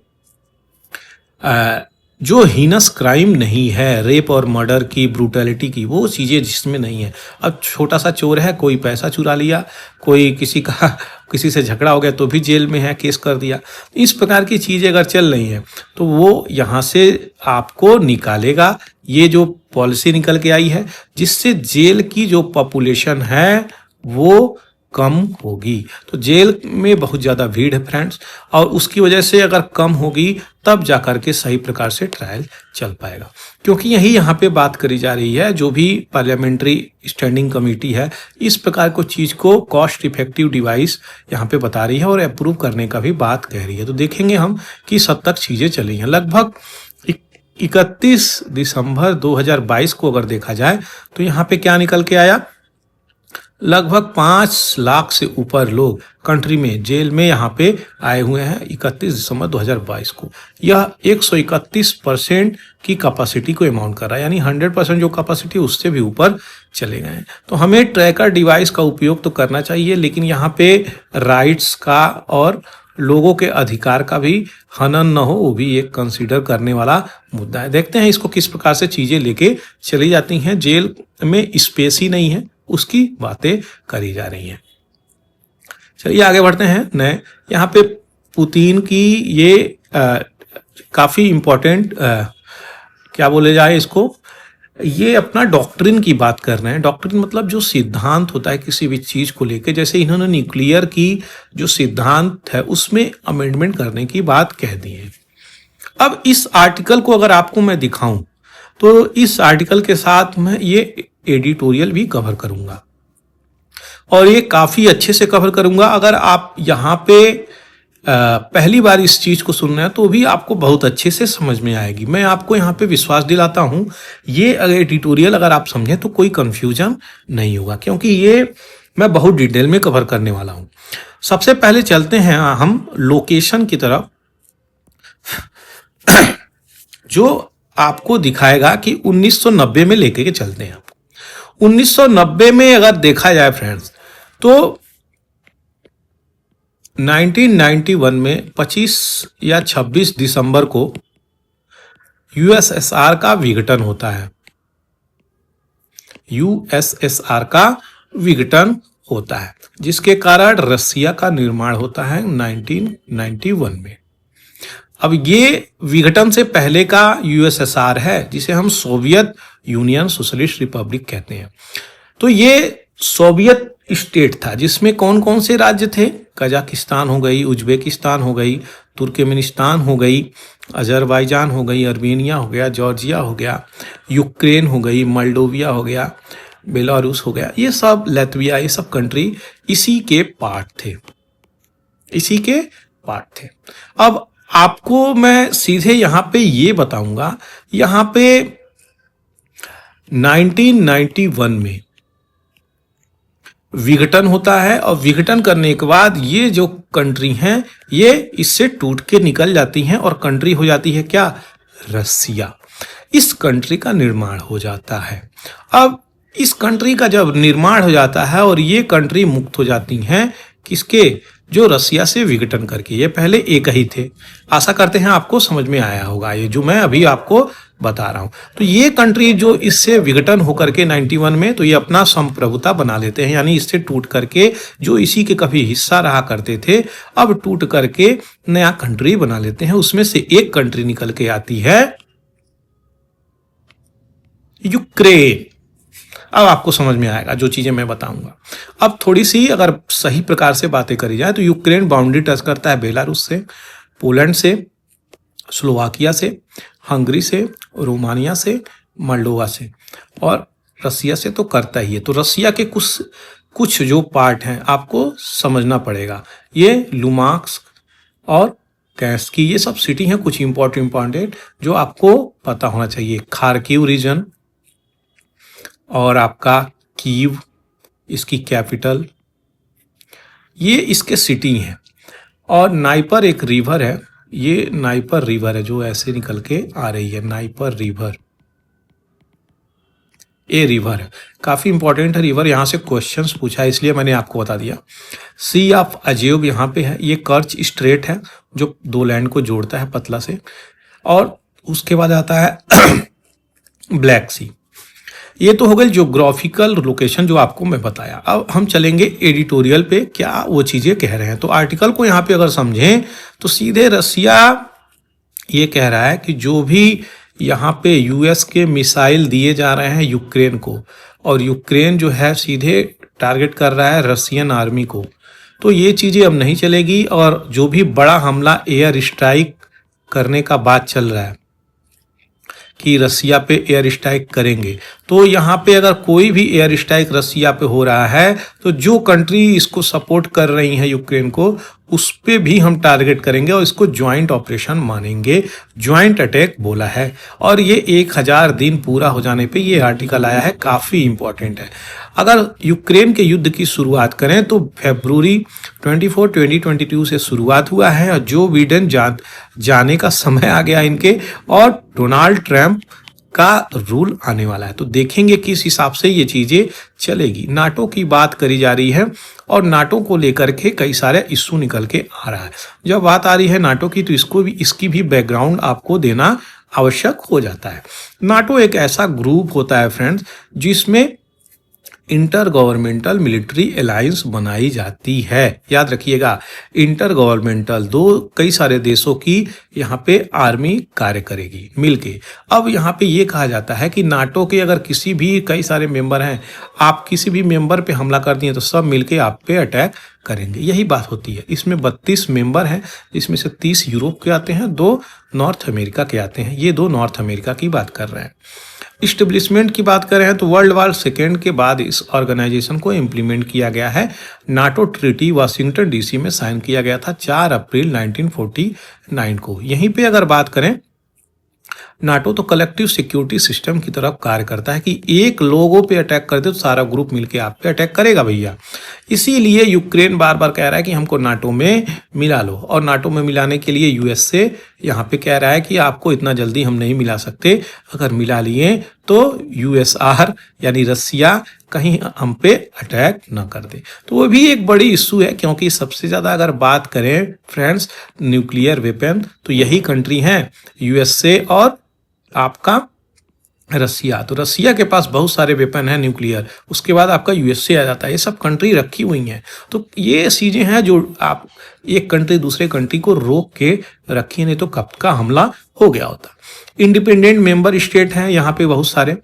जो हीनस क्राइम नहीं है, रेप और मर्डर की, ब्रूटैलिटी की, वो चीज़ें जिसमें नहीं है। अब छोटा सा चोर है, कोई पैसा चुरा लिया, कोई किसी से झगड़ा हो गया तो भी जेल में है, केस कर दिया। इस प्रकार की चीज़ें अगर चल रही हैं तो वो यहाँ से आपको निकालेगा। ये जो पॉलिसी निकल के आई है जिससे जेल की जो पॉपुलेशन है वो कम होगी। तो जेल में बहुत ज़्यादा भीड़ है फ्रेंड्स, और उसकी वजह से अगर कम होगी तब जाकर के सही प्रकार से ट्रायल चल पाएगा। क्योंकि यही यहाँ पे बात करी जा रही है, जो भी पार्लियामेंट्री स्टैंडिंग कमेटी है इस प्रकार को चीज़ को कॉस्ट इफेक्टिव डिवाइस यहाँ पे बता रही है और अप्रूव करने का भी बात कह रही है। तो देखेंगे हम किस हद तक चीज़ें चली हैं। लगभग 31 दिसंबर 2022 को अगर देखा जाए तो यहाँ पे क्या निकल के आया? लगभग 5 लाख से ऊपर लोग कंट्री में जेल में यहाँ पे आए हुए हैं 31 दिसंबर 2022 को। यह 131% की कैपेसिटी को अमाउंट कर रहा है, यानी 100% जो कैपेसिटी उससे भी ऊपर चले गए हैं। तो हमें ट्रैकर डिवाइस का उपयोग तो करना चाहिए, लेकिन यहाँ पे राइट्स का और लोगों के अधिकार का भी हनन न हो, वो भी एक कंसीडर करने वाला मुद्दा है। देखते हैं इसको किस प्रकार से चीज़ें लेके चली जाती हैं। जेल में स्पेस ही नहीं है, उसकी बातें करी जा रही हैं। चलिए आगे बढ़ते हैं। नए यहाँ पे पुतिन की ये काफ़ी इम्पोर्टेंट क्या बोले जाए इसको, ये अपना डॉक्ट्रिन की बात कर रहे हैं। डॉक्ट्रिन मतलब जो सिद्धांत होता है किसी भी चीज़ को लेके, जैसे इन्होंने न्यूक्लियर की जो सिद्धांत है उसमें अमेंडमेंट करने की बात कह दी है। अब इस आर्टिकल को अगर आपको मैं दिखाऊं तो इस आर्टिकल के साथ मैं ये एडिटोरियल भी कवर करूंगा और ये काफ़ी अच्छे से कवर करूंगा। अगर आप यहाँ पे पहली बार इस चीज को सुन रहे हैं तो भी आपको बहुत अच्छे से समझ में आएगी। मैं आपको यहाँ पे विश्वास दिलाता हूँ, ये एडिटोरियल अगर आप समझें तो कोई कंफ्यूजन नहीं होगा, क्योंकि ये मैं बहुत डिटेल में कवर करने वाला हूँ। सबसे पहले चलते हैं हम लोकेशन की तरफ, जो आपको दिखाएगा कि 1990 में लेके के चलते हैं। 1990 में अगर देखा जाए फ्रेंड्स, तो 1991 में 25 या 26 दिसंबर को यूएसएसआर का विघटन होता है। यूएसएसआर का विघटन होता है, जिसके कारण रसिया का निर्माण होता है 1991 में। अब ये विघटन से पहले का यूएसएसआर है, जिसे हम सोवियत यूनियन सोशलिस्ट रिपब्लिक कहते हैं। तो ये सोवियत स्टेट था, जिसमें कौन कौन से राज्य थे? कजाकिस्तान हो गई, उज्बेकिस्तान हो गई, तुर्कमेनिस्तान हो गई, अजरबैजान हो गई, अर्मेनिया हो गया, जॉर्जिया हो गया, यूक्रेन हो गई, मोल्डोविया हो गया, बेलारूस हो गया, ये सब, लातविया, ये सब कंट्री इसी के पार्ट थे, इसी के पार्ट थे। अब आपको मैं सीधे यहाँ पे ये बताऊंगा, यहाँ पे 1991 में विघटन होता है, और विघटन करने के बाद ये जो कंट्री हैं ये इससे टूट के निकल जाती हैं और कंट्री हो जाती है क्या? रसिया। इस कंट्री का निर्माण हो जाता है। अब इस कंट्री का जब निर्माण हो जाता है और ये कंट्री मुक्त हो जाती हैं किसके? जो रसिया से विघटन करके। ये पहले एक ही थे। आशा करते हैं आपको समझ में आया होगा ये जो मैं अभी आपको बता रहा हूं। तो ये कंट्री जो इससे विघटन होकर के 91 में, तो ये अपना संप्रभुता बना लेते हैं, यानी इससे टूट करके जो इसी के कभी हिस्सा रहा करते थे, अब टूट करके नया कंट्री बना लेते हैं। उसमें से एक कंट्री निकल के आती है यूक्रेन। अब आपको समझ में आएगा जो चीजें मैं बताऊंगा। अब थोड़ी सी अगर सही प्रकार से बातें करी जाए तो यूक्रेन बाउंड्री टच करता है बेलारूस से, पोलैंड से, स्लोवाकिया से, हंगरी से, रोमानिया से, मोल्डोवा से, और रसिया से तो करता ही है। तो रसिया के कुछ जो पार्ट हैं आपको समझना पड़ेगा। ये लुमान्स्क और कैस्की, ये सब सिटी हैं कुछ इंपॉर्टेंट जो आपको पता होना चाहिए। खार्किव रीजन और आपका कीव, इसकी कैपिटल, ये इसके सिटी हैं। और नाइपर एक रिवर है, ये नाइपर रिवर है जो ऐसे निकल के आ रही है, नाइपर रिवर, ये रिवर है, काफी इंपॉर्टेंट है रिवर। यहां से क्वेश्चंस पूछा है इसलिए मैंने आपको बता दिया। सी ऑफ अजेब यहाँ पे है, ये कर्च स्ट्रेट है जो दो लैंड को जोड़ता है पतला से। और उसके बाद आता है ब्लैक सी। ये तो हो गई ज्योग्राफिकल लोकेशन जो आपको मैं बताया। अब हम चलेंगे एडिटोरियल पे, क्या वो चीजें कह रहे हैं। तो आर्टिकल को यहाँ पे अगर समझें तो सीधे रसिया ये कह रहा है कि जो भी यहाँ पे यूएस के मिसाइल दिए जा रहे हैं यूक्रेन को, और यूक्रेन जो है सीधे टारगेट कर रहा है रसियन आर्मी को, तो ये चीजें अब नहीं चलेगी। और जो भी बड़ा हमला एयर स्ट्राइक करने का बात चल रहा है कि रसिया पे एयर स्ट्राइक करेंगे, तो यहाँ पे अगर कोई भी एयर स्ट्राइक रसिया पे हो रहा है तो जो कंट्री इसको सपोर्ट कर रही है यूक्रेन को, उस पे भी हम टारगेट करेंगे और इसको ज्वाइंट ऑपरेशन मानेंगे, ज्वाइंट अटैक बोला है। और ये 1000 दिन पूरा हो जाने पे ये आर्टिकल आया है, काफ़ी इंपॉर्टेंट है। अगर यूक्रेन के युद्ध की शुरुआत करें तो फरवरी 24, 2022 से शुरुआत हुआ है, और जो बिडेन जाने का समय आ गया इनके, और डोनाल्ड ट्रंप का रूल आने वाला है। तो देखेंगे किस हिसाब से ये चीजें चलेगी। नाटो की बात करी जा रही है और नाटो को लेकर के कई सारे इश्यू निकल के आ रहा है। जब बात आ रही है नाटो की तो इसकी भी बैकग्राउंड आपको देना आवश्यक हो जाता है। नाटो एक ऐसा ग्रुप होता है फ्रेंड्स जिसमें इंटर गवर्नमेंटल मिलिट्री अलायंस बनाई जाती है। याद रखिएगा, इंटर गवर्नमेंटल, कई सारे देशों की यहाँ पे आर्मी कार्य करेगी मिलके। अब यहाँ पे ये कहा जाता है कि नाटो के अगर किसी भी, कई सारे मेंबर हैं, आप किसी भी मेंबर पे हमला कर दिए तो सब मिलके आप पे अटैक करेंगे, यही बात होती है। इसमें 32 मेंबर हैं, जिसमें से 30 यूरोप के आते हैं, 2 नॉर्थ अमेरिका के आते हैं। ये 2 नॉर्थ अमेरिका की बात कर रहे हैं। इस्टेब्लिशमेंट की बात करें तो वर्ल्ड वॉर सेकेंड के बाद इस ऑर्गेनाइजेशन को इम्प्लीमेंट किया गया है। नाटो ट्रीटी वाशिंगटन डीसी में साइन किया गया था 4 अप्रैल 1949 को। यहीं पे अगर बात करें, नाटो तो कलेक्टिव सिक्योरिटी सिस्टम की तरफ कार्य करता है कि एक लोगों पे अटैक कर दे तो सारा ग्रुप मिलके आप पे अटैक करेगा भैया। इसीलिए यूक्रेन बार बार कह रहा है कि हमको नाटो में मिला लो, और नाटो में मिलाने के लिए यूएस से यहाँ पे कह रहा है कि आपको इतना जल्दी हम नहीं मिला सकते, अगर मिला लिए तो यूएसआर यानी रसिया कहीं हम पे अटैक ना कर दे। तो वो भी एक बड़ी इशू है, क्योंकि सबसे ज़्यादा अगर बात करें फ्रेंड्स न्यूक्लियर वेपन तो यही कंट्री हैं, यूएसए और आपका रसिया। तो रसिया के पास बहुत सारे वेपन हैं न्यूक्लियर, उसके बाद आपका यूएसए आ जाता है। ये सब कंट्री रखी हुई हैं। तो ये चीज़ें हैं जो आप एक कंट्री दूसरे कंट्री को रोक के रखी, नहीं तो कब का हमला हो गया होता। इंडिपेंडेंट मेंबर स्टेट हैं यहाँ पे बहुत सारे।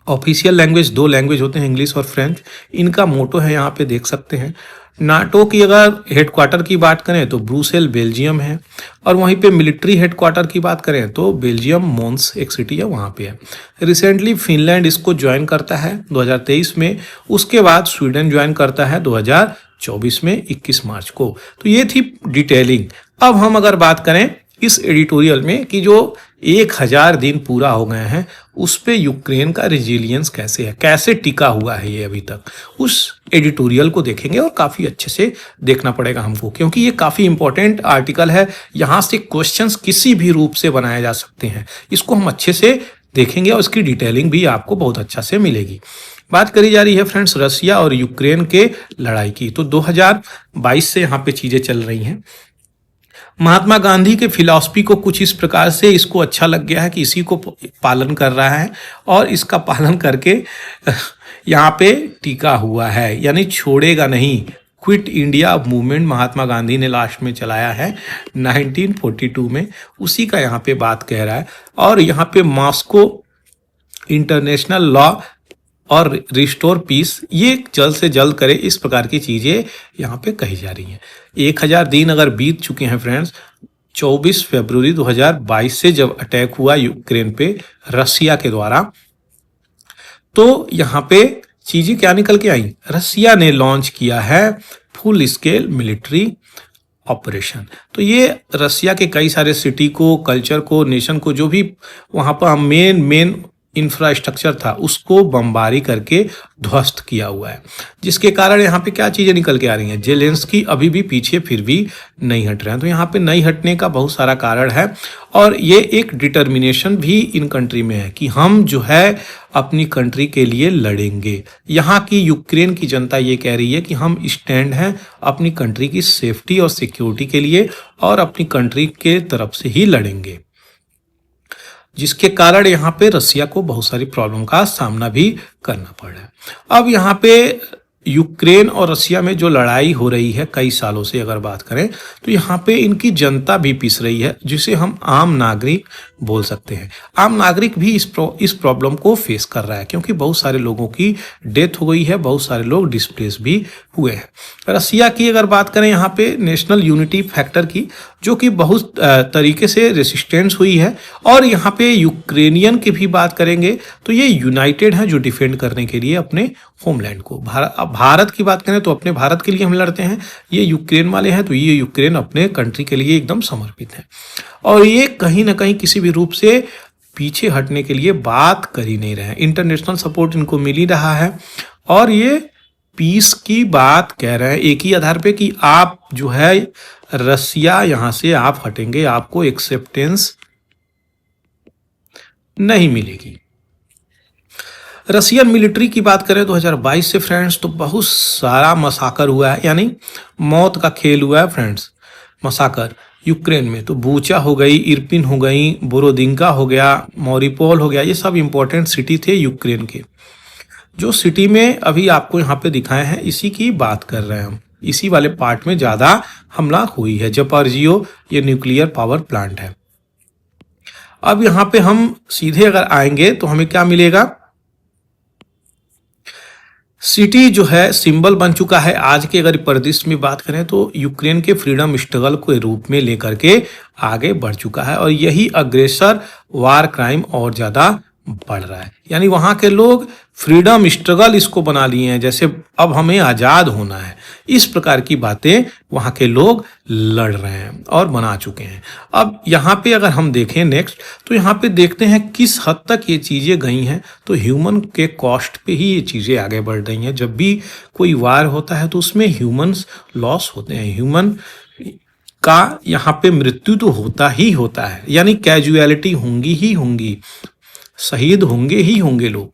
ऑफिशियल लैंग्वेज 2 लैंग्वेज होते हैं, इंग्लिश और फ्रेंच। इनका मोटो है यहाँ पे देख सकते हैं। नाटो की अगर हेडक्वार्टर की बात करें तो ब्रुसेल बेल्जियम है, और वहीं पे मिलिट्री हेडक्वार्टर की बात करें तो बेल्जियम मोन्स एक सिटी है वहाँ पे है। रिसेंटली फिनलैंड इसको ज्वाइन करता है 2023 में, उसके बाद स्वीडन ज्वाइन करता है 2024 में 21 मार्च को। तो ये थी डिटेलिंग। अब हम अगर बात करें इस एडिटोरियल में कि जो 1000 दिन पूरा हो गए हैं उस पे यूक्रेन का रेजिलियंस कैसे है, कैसे टिका हुआ है ये अभी तक, उस एडिटोरियल को देखेंगे। और काफ़ी अच्छे से देखना पड़ेगा हमको, क्योंकि ये काफ़ी इंपॉर्टेंट आर्टिकल है। यहाँ से क्वेश्चंस किसी भी रूप से बनाए जा सकते हैं। इसको हम अच्छे से देखेंगे और इसकी डिटेलिंग भी आपको बहुत अच्छा से मिलेगी। बात करी जा रही है फ्रेंड्स रसिया और यूक्रेन के लड़ाई की। तो 2022 से यहाँ पे चीज़ें चल रही हैं। महात्मा गांधी के फिलॉसफी को कुछ इस प्रकार से इसको अच्छा लग गया है कि इसी को पालन कर रहा है, और इसका पालन करके यहाँ पे टिका हुआ है, यानी छोड़ेगा नहीं। Quit India movement Mahatma Gandhi ने लास्ट में चलाया है 1942 में, उसी का यहाँ पे बात कह रहा है। और यहाँ पे मॉस्को इंटरनेशनल लॉ और रिस्टोर पीस ये जल्द से जल्द करे, इस प्रकार की चीज़ें यहाँ पे कही जा रही हैं। 1000 दिन अगर बीत चुके हैं फ्रेंड्स, 24 फरवरी 2022 से जब अटैक हुआ यूक्रेन पे रसिया के द्वारा, तो यहाँ पे चीज़ें क्या निकल के आई। रसिया ने लॉन्च किया है फुल स्केल मिलिट्री ऑपरेशन। तो ये रसिया के कई सारे सिटी को, कल्चर को, नेशन को, जो भी वहाँ पर मेन इंफ्रास्ट्रक्चर था उसको बमबारी करके ध्वस्त किया हुआ है, जिसके कारण यहाँ पे क्या चीज़ें निकल के आ रही हैं। जेलेंस्की अभी भी पीछे फिर भी नहीं हट रहे हैं। तो यहाँ पे नहीं हटने का बहुत सारा कारण है, और ये एक डिटर्मिनेशन भी इन कंट्री में है कि हम जो है अपनी कंट्री के लिए लड़ेंगे। यहाँ की यूक्रेन की जनता ये कह रही है कि हम स्टैंड हैं अपनी कंट्री की सेफ्टी और सिक्योरिटी के लिए, और अपनी कंट्री के तरफ से ही लड़ेंगे, जिसके कारण यहाँ पे रसिया को बहुत सारी प्रॉब्लम का सामना भी करना पड़ रहा है। अब यहाँ पे यूक्रेन और रसिया में जो लड़ाई हो रही है कई सालों से अगर बात करें, तो यहाँ पे इनकी जनता भी पिस रही है, जिसे हम आम नागरिक बोल सकते हैं। आम नागरिक भी इस प्रॉब्लम को फेस कर रहा है, क्योंकि बहुत सारे लोगों की डेथ हो गई है, बहुत सारे लोग डिस्प्लेस भी हुए हैं। रसिया की अगर बात करें यहाँ पे नेशनल यूनिटी फैक्टर की, जो कि बहुत तरीके से रेसिस्टेंस हुई है, और यहाँ पे यूक्रेनियन की भी बात करेंगे तो ये यूनाइटेड है जो डिफेंड करने के लिए अपने होमलैंड को। भारत की बात करें तो अपने भारत के लिए हम लड़ते हैं, ये यूक्रेन वाले हैं तो ये यूक्रेन अपने कंट्री के लिए एकदम समर्पित है, और ये कहीं ना कहीं किसी भी रूप से पीछे हटने के लिए बात कर ही नहीं रहे हैं। इंटरनेशनल सपोर्ट इनको मिल ही रहा है, और ये पीस की बात कह रहे हैं एक ही आधार पे कि आप जो है रसिया यहाँ से आप हटेंगे, आपको एक्सेप्टेंस नहीं मिलेगी। रसियन मिलिट्री की बात करें 2022 से फ्रेंड्स, तो बहुत सारा मसाकर हुआ है, यानी मौत का खेल हुआ है फ्रेंड्स। मसाकर यूक्रेन में तो बूचा हो गई, इरपिन हो गई, बोरोदिंका हो गया, मौरिपोल हो गया, ये सब इंपॉर्टेंट सिटी थे यूक्रेन के। जो सिटी में अभी आपको यहाँ पे दिखाए हैं इसी की बात कर रहे हैं हम, इसी वाले पार्ट में ज़्यादा हमला हुई है। जपार्जियो ये न्यूक्लियर पावर प्लांट है। अब यहाँ पे हम सीधे अगर आएंगे तो हमें क्या मिलेगा, सिटी जो है सिंबल बन चुका है आज के अगर परिदृश्य में बात करें तो यूक्रेन के फ्रीडम स्ट्रगल के रूप में लेकर के आगे बढ़ चुका है, और यही अग्रेसर वार क्राइम और ज़्यादा बढ़ रहा है। यानी वहां के लोग फ्रीडम स्ट्रगल इसको बना लिए हैं, जैसे अब हमें आजाद होना है। इस प्रकार की बातें वहां के लोग लड़ रहे हैं और बना चुके हैं। अब यहाँ पे अगर हम देखें नेक्स्ट, तो यहाँ पे देखते हैं किस हद तक ये चीजें गई हैं। तो ह्यूमन के कॉस्ट पे ही ये चीजें आगे बढ़ रही हैं। जब भी कोई वार होता है तो उसमें ह्यूमंस लॉस होते हैं, ह्यूमन का यहाँ पे मृत्यु तो होता ही होता है, यानी कैजुअलिटी होंगी ही होंगी, शहीद होंगे ही होंगे लोग।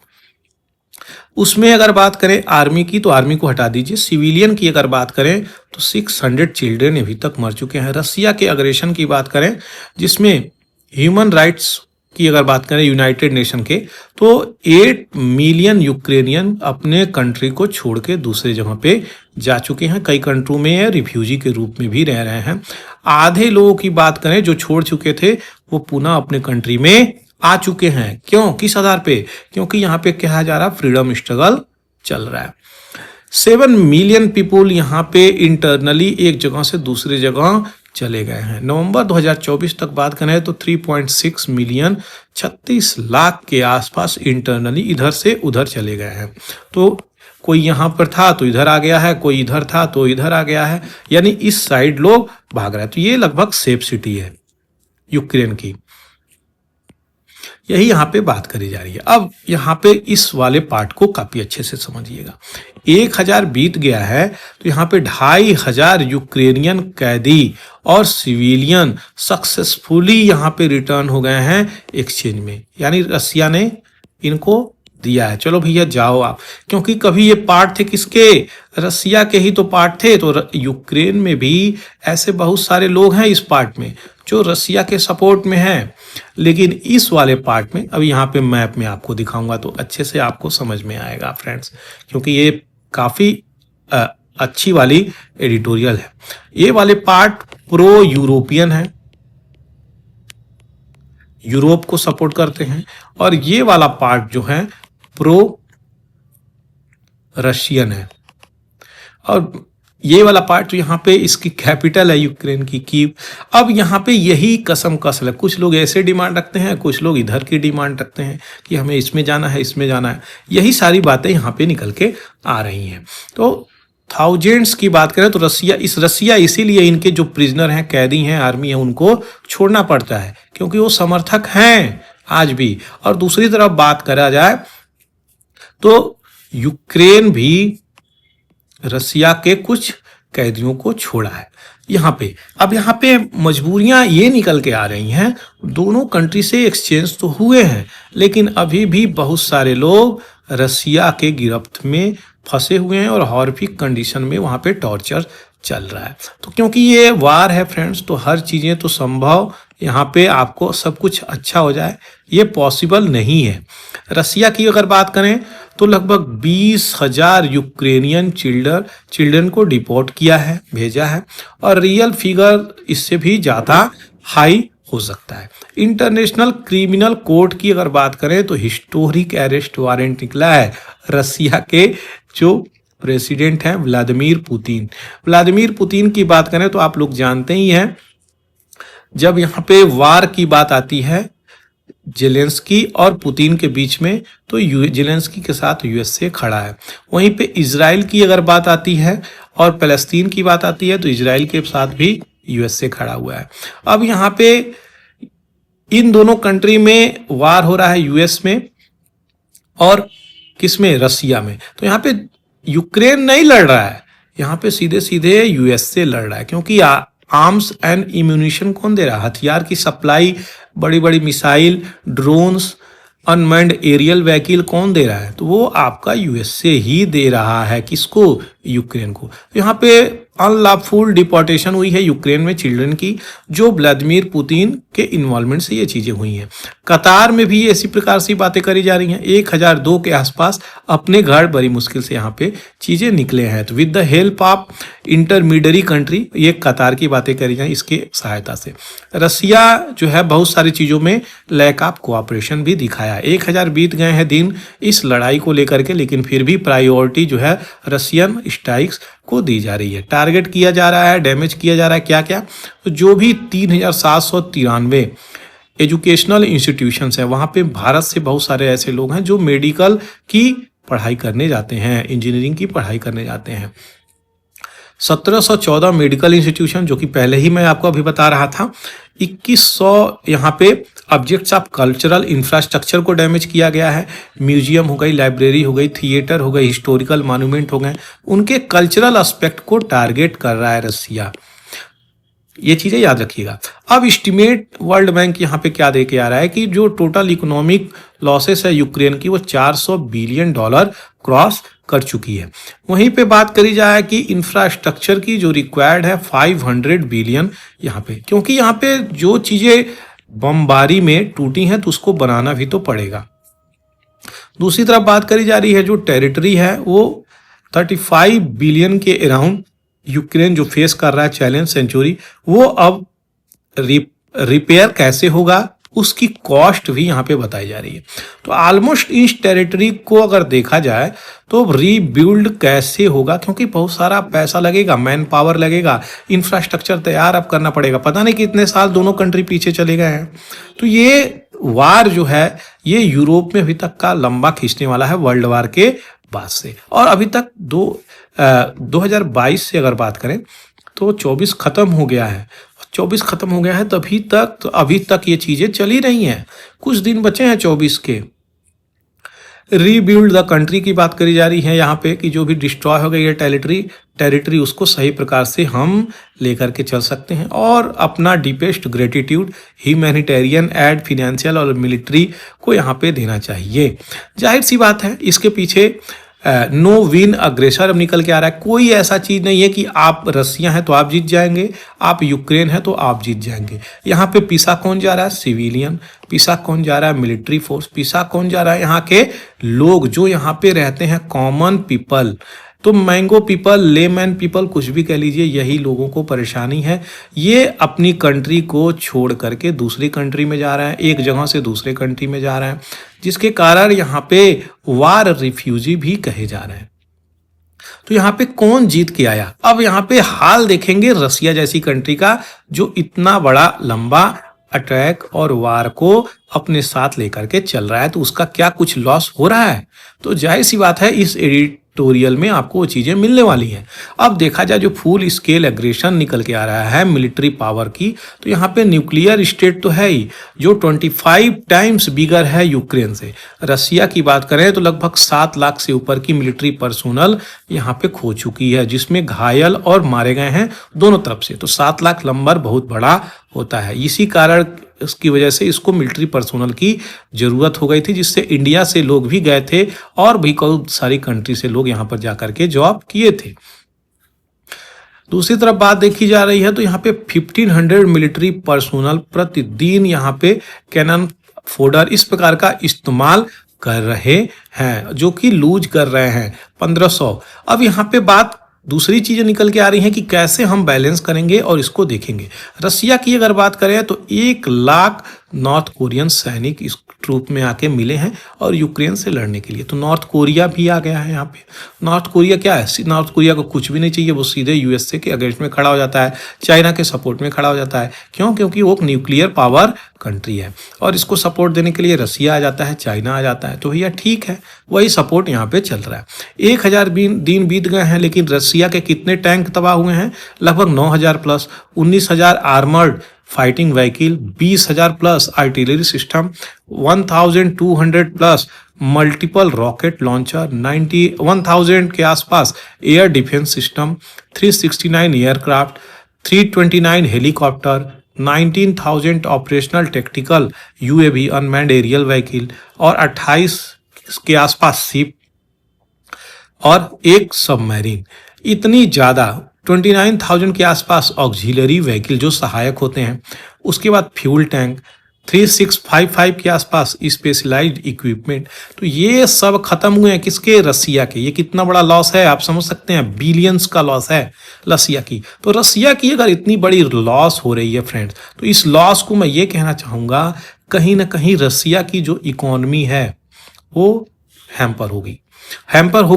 उसमें अगर बात करें आर्मी की, तो आर्मी को हटा दीजिए, सिविलियन की अगर बात करें तो 600 चिल्ड्रन अभी तक मर चुके हैं। रसिया के अग्रेशन की बात करें, जिसमें ह्यूमन राइट्स की अगर बात करें यूनाइटेड नेशन के, तो 8 मिलियन यूक्रेनियन अपने कंट्री को छोड़ के दूसरे जगह पे जा चुके हैं। कई कंट्रों में रिफ्यूजी के रूप में भी रह रहे हैं। आधे लोगों की बात करें जो छोड़ चुके थे, वो पुनः अपने कंट्री में आ चुके हैं। क्यों, किस आधार पे? क्योंकि यहाँ पे कहा जा रहा फ्रीडम स्ट्रगल चल रहा है। 7 मिलियन पीपुल यहाँ पे इंटरनली एक जगह से दूसरी जगह चले गए हैं। नवंबर 2024 तक बात करें तो 3.6 मिलियन 36 लाख के आसपास इंटरनली इधर से उधर चले गए हैं। तो कोई यहाँ पर था तो इधर आ गया है, कोई इधर था तो इधर आ गया है, यानी इस साइड लोग भाग रहे हैं। तो ये लगभग सेफ सिटी है यूक्रेन की, यही यहाँ पे बात करी जा रही है। अब यहाँ पे इस वाले पार्ट को काफी अच्छे से समझिएगा। 1000 बीत गया है तो यहाँ पे 2500 यूक्रेनियन कैदी और सिविलियन सक्सेसफुली यहाँ पे रिटर्न हो गए हैं एक्सचेंज में, यानी रसिया ने इनको दिया है, चलो भैया जाओ आप। क्योंकि कभी ये पार्ट थे किसके, रसिया के ही तो पार्ट थे। तो यूक्रेन में भी ऐसे बहुत सारे लोग हैं इस पार्ट में जो रसिया के सपोर्ट में हैं, लेकिन इस वाले पार्ट में, अब यहाँ पे मैप में आपको दिखाऊंगा तो अच्छे से आपको समझ में आएगा फ्रेंड्स, क्योंकि ये काफी अच्छी वाली एडिटोरियल है। ये वाले पार्ट प्रो यूरोपियन है, यूरोप को सपोर्ट करते हैं, और ये वाला पार्ट जो है प्रो रशियन है। और ये वाला पार्ट तो यहाँ पे इसकी कैपिटल है यूक्रेन की कीव। अब यहाँ पे यही कसम कसल है, कुछ लोग ऐसे डिमांड रखते हैं, कुछ लोग इधर की डिमांड रखते हैं कि हमें इसमें जाना है, इसमें जाना है। यही सारी बातें यहाँ पे निकल के आ रही हैं। तो थाउजेंड्स की बात करें तो रसिया इसीलिए इनके जो प्रिजनर हैं, कैदी हैं, आर्मी है, उनको छोड़ना पड़ता है, क्योंकि वो समर्थक हैं आज भी। और दूसरी तरफ बात करा जाए तो यूक्रेन भी रसिया के कुछ कैदियों को छोड़ा है यहाँ पे। अब यहाँ पे मजबूरियां ये निकल के आ रही हैं, दोनों कंट्री से एक्सचेंज तो हुए हैं, लेकिन अभी भी बहुत सारे लोग रसिया के गिरफ्त में फंसे हुए हैं और हॉरिफिक कंडीशन में वहाँ पे टॉर्चर चल रहा है। तो क्योंकि ये वार है फ्रेंड्स, तो हर चीज़ें तो संभव यहाँ पे आपको सब कुछ अच्छा हो जाए ये पॉसिबल नहीं है। रसिया की अगर बात करें तो लगभग 20,000 यूक्रेनियन चिल्ड्रन को डिपोर्ट किया है, भेजा है, और रियल फिगर इससे भी ज़्यादा हाई हो सकता है। इंटरनेशनल क्रिमिनल कोर्ट की अगर बात करें तो हिस्टोरिक अरेस्ट वारंट निकला है रसिया के जो प्रेसिडेंट हैं व्लादिमीर पुतिन की बात करें तो आप लोग जानते ही हैं, जब यहाँ पे वार की बात आती है जेलेंस्की और पुतिन के बीच में, तो जेलेंस्की के साथ यूएसए खड़ा है। वहीं पे इजराइल की अगर बात आती है और फलस्तीन की बात आती है तो इजराइल के साथ भी यूएसए खड़ा हुआ है। अब यहाँ पे इन दोनों कंट्री में वार हो रहा है, यूएस में और किसमें, रसिया में। तो यहाँ पे यूक्रेन नहीं लड़ रहा है, यहाँ पे सीधे सीधे यूएसए लड़ रहा है, क्योंकि आर्म्स एंड इम्यूनिशन कौन दे रहा है, हथियार की सप्लाई, बड़ी बड़ी missile, drones, unmanned aerial vehicle कौन दे रहा है, तो वो आपका यूएसए ही दे रहा है। किसको, यूक्रेन को। यहाँ पे अनलॉफुल डिपोर्टेशन हुई है यूक्रेन में चिल्ड्रन की, जो व्लादिमीर पुतिन के इन्वॉल्वमेंट से ये चीजें हुई हैं। कतार में भी ऐसी प्रकार से बातें करी जा रही हैं। 1002 के आसपास अपने घर बड़ी मुश्किल से यहाँ पे चीजें निकले हैं। तो with the help of intermediary country, ये कतार की बातें करी जाए, इसके सहायता से रसिया जो है बहुत सारी चीजों में लैक ऑफ कोऑपरेशन भी दिखाया। 1000 बीत गए हैं दिन इस लड़ाई को लेकर के, लेकिन फिर भी प्रायोरिटी जो है रशियन स्ट्राइक्स को दी जा रही है। टारगेट किया जा रहा है, डैमेज किया जा रहा है, क्या क्या, तो जो भी 3793 एजुकेशनल इंस्टीट्यूशंस है, वहाँ पे भारत से बहुत सारे ऐसे लोग हैं जो मेडिकल की पढ़ाई करने जाते हैं, इंजीनियरिंग की पढ़ाई करने जाते हैं। 1714 मेडिकल इंस्टीट्यूशन, जो कि पहले ही मैं आपको अभी बता रहा था। 2100 यहाँ पे ऑब्जेक्ट्स ऑफ कल्चरल इंफ्रास्ट्रक्चर को डैमेज किया गया है। म्यूजियम हो गई, लाइब्रेरी हो गई, थिएटर हो गई, हिस्टोरिकल मॉन्यूमेंट हो गए, उनके कल्चरल एस्पेक्ट को टारगेट कर रहा है रसिया। ये चीजें याद रखिएगा। अब एस्टिमेट वर्ल्ड बैंक यहाँ पे क्या दे के आ रहा है कि जो टोटल इकोनॉमिक लॉसेस है यूक्रेन की, वो $400 बिलियन क्रॉस कर चुकी है। वहीं पे बात करी जाए कि इंफ्रास्ट्रक्चर की जो रिक्वायर्ड है 500 बिलियन यहाँ पे, क्योंकि यहाँ पे जो चीजें बमबारी में टूटी हैं तो उसको बनाना भी तो पड़ेगा। दूसरी तरफ बात करी जा रही है जो टेरिटरी है वो 35 बिलियन के अराउंड यूक्रेन जो फेस कर रहा है चैलेंज सेंचुरी, वो अब रिपेयर कैसे होगा उसकी कॉस्ट भी यहाँ पे बताई जा रही है। तो ऑलमोस्ट इस टेरिटरी को अगर देखा जाए तो रीबिल्ड कैसे होगा, क्योंकि बहुत सारा पैसा लगेगा, मैन पावर लगेगा, इंफ्रास्ट्रक्चर तैयार अब करना पड़ेगा। पता नहीं कितने साल दोनों कंट्री पीछे चले गए हैं। तो ये वार जो है ये यूरोप में अभी तक का लंबा खींचने वाला है वर्ल्ड वार के बाद से। और अभी तक 2022 से अगर बात करें तो 24 खत्म हो गया है। 24 खत्म हो गया है तो अभी तक ये चीजें चली रही हैं। कुछ दिन बचे हैं 24 के। रीबिल्ड द कंट्री की बात करी जा रही है यहाँ पे कि जो भी डिस्ट्रॉय हो गई है टेरिटरी उसको सही प्रकार से हम लेकर के चल सकते हैं और अपना deepest gratitude humanitarian add financial और मिलिट्री को यहाँ पे देना चाहिए। जाहिर सी बात है इसके पीछे नो विन अग्रेसर अब निकल के आ रहा है। कोई ऐसा चीज नहीं है कि आप रसिया हैं तो आप जीत जाएंगे, आप यूक्रेन हैं तो आप जीत जाएंगे। यहाँ पे पीसा कौन जा रहा है? सिविलियन। पीसा कौन जा रहा है? Military force. पीसा कौन जा रहा है? यहाँ के लोग जो यहाँ पे रहते हैं, कॉमन पीपल। तो मैंगो पीपल, लेमैन पीपल, कुछ भी कह लीजिए, यही लोगों को परेशानी है। ये अपनी कंट्री को छोड़ करके दूसरी कंट्री में जा रहे हैं, एक जगह से दूसरे कंट्री में जा रहे हैं, जिसके कारण यहाँ पे वार रिफ्यूजी भी कहे जा रहे हैं। तो यहाँ पे कौन जीत के आया? अब यहाँ पे हाल देखेंगे रसिया जैसी कंट्री का, जो इतना बड़ा लंबा अटैक और वार को अपने साथ लेकर के चल रहा है, तो उसका क्या कुछ लॉस हो रहा है? तो जाहिर सी बात है इस एडिटोरियल में आपको वो चीजें मिलने वाली हैं। अब देखा जाए जो फुल स्केल एग्रेशन निकल के आ रहा है मिलिट्री पावर की, तो यहाँ पे न्यूक्लियर स्टेट तो है ही, जो 25 टाइम्स बिगर है यूक्रेन से। रसिया की बात करें तो लगभग 7 लाख से ऊपर की मिलिट्री पर्सोनल यहाँ पे खो चुकी है, जिसमें घायल और मारे गए हैं दोनों तरफ से। तो 7 लाख नंबर बहुत बड़ा होता है। इसी कारण इसकी वजह से इसको मिलिट्री पर्सोनल की जरूरत हो गई थी, जिससे इंडिया से लोग भी गए थे और भी बहुत सारी कंट्री से लोग यहाँ पर जाकर के जॉब किए थे। दूसरी तरफ बात देखी जा रही है तो यहाँ पे 1500 मिलिट्री पर्सोनल प्रतिदिन यहाँ पे कैनन फोडर इस प्रकार का इस्तेमाल कर रहे हैं, जो कि लूज कर रहे हैं 1500। अब यहाँ पे बात दूसरी चीजें निकल के आ रही हैं कि कैसे हम बैलेंस करेंगे और इसको देखेंगे। रसिया की अगर बात करें तो 1 लाख नॉर्थ कोरियन सैनिक इस ट्रूप में आके मिले हैं और यूक्रेन से लड़ने के लिए। तो नॉर्थ कोरिया भी आ गया है यहाँ पे। नॉर्थ कोरिया क्या है? नॉर्थ कोरिया को कुछ भी नहीं चाहिए, वो सीधे यूएसए के अगेंस्ट में खड़ा हो जाता है, चाइना के सपोर्ट में खड़ा हो जाता है। क्यों? क्योंकि वो न्यूक्लियर पावर कंट्री है और इसको सपोर्ट देने के लिए रसिया आ जाता है, चाइना आ जाता है। तो भैया ठीक है, वही सपोर्ट यहाँ पे चल रहा है। 1000 दिन बीत गए हैं, लेकिन रसिया के कितने टैंक तबाह हुए हैं? लगभग 9000 plus, 19000 armoured fighting vehicle, 20,000 plus artillery system, 1200 plus multiple rocket launcher, 1000 के आसपास air defence system, 369 aircraft, 329 helicopter, 19,000 operational tactical UAV unmanned aerial vehicle और 28 के आसपास शिप और 1 सबमरीन। इतनी ज्यादा 29,000 के आसपास ऑक्सिलरी व्हीकल जो सहायक होते हैं। उसके बाद फ्यूल टैंक, 3655 के आसपास स्पेशलाइज्ड इक्विपमेंट। तो ये सब खत्म हुए हैं किसके? रसिया के। ये कितना बड़ा लॉस है आप समझ सकते हैं, बिलियंस का लॉस है रसिया की। तो रसिया की अगर इतनी बड़ी लॉस हो रही है फ्रेंड्स, तो इस लॉस को मैं ये कहना चाहूँगा कहीं ना कहीं रसिया की जो इकोनॉमी है वो हैम्पर होगी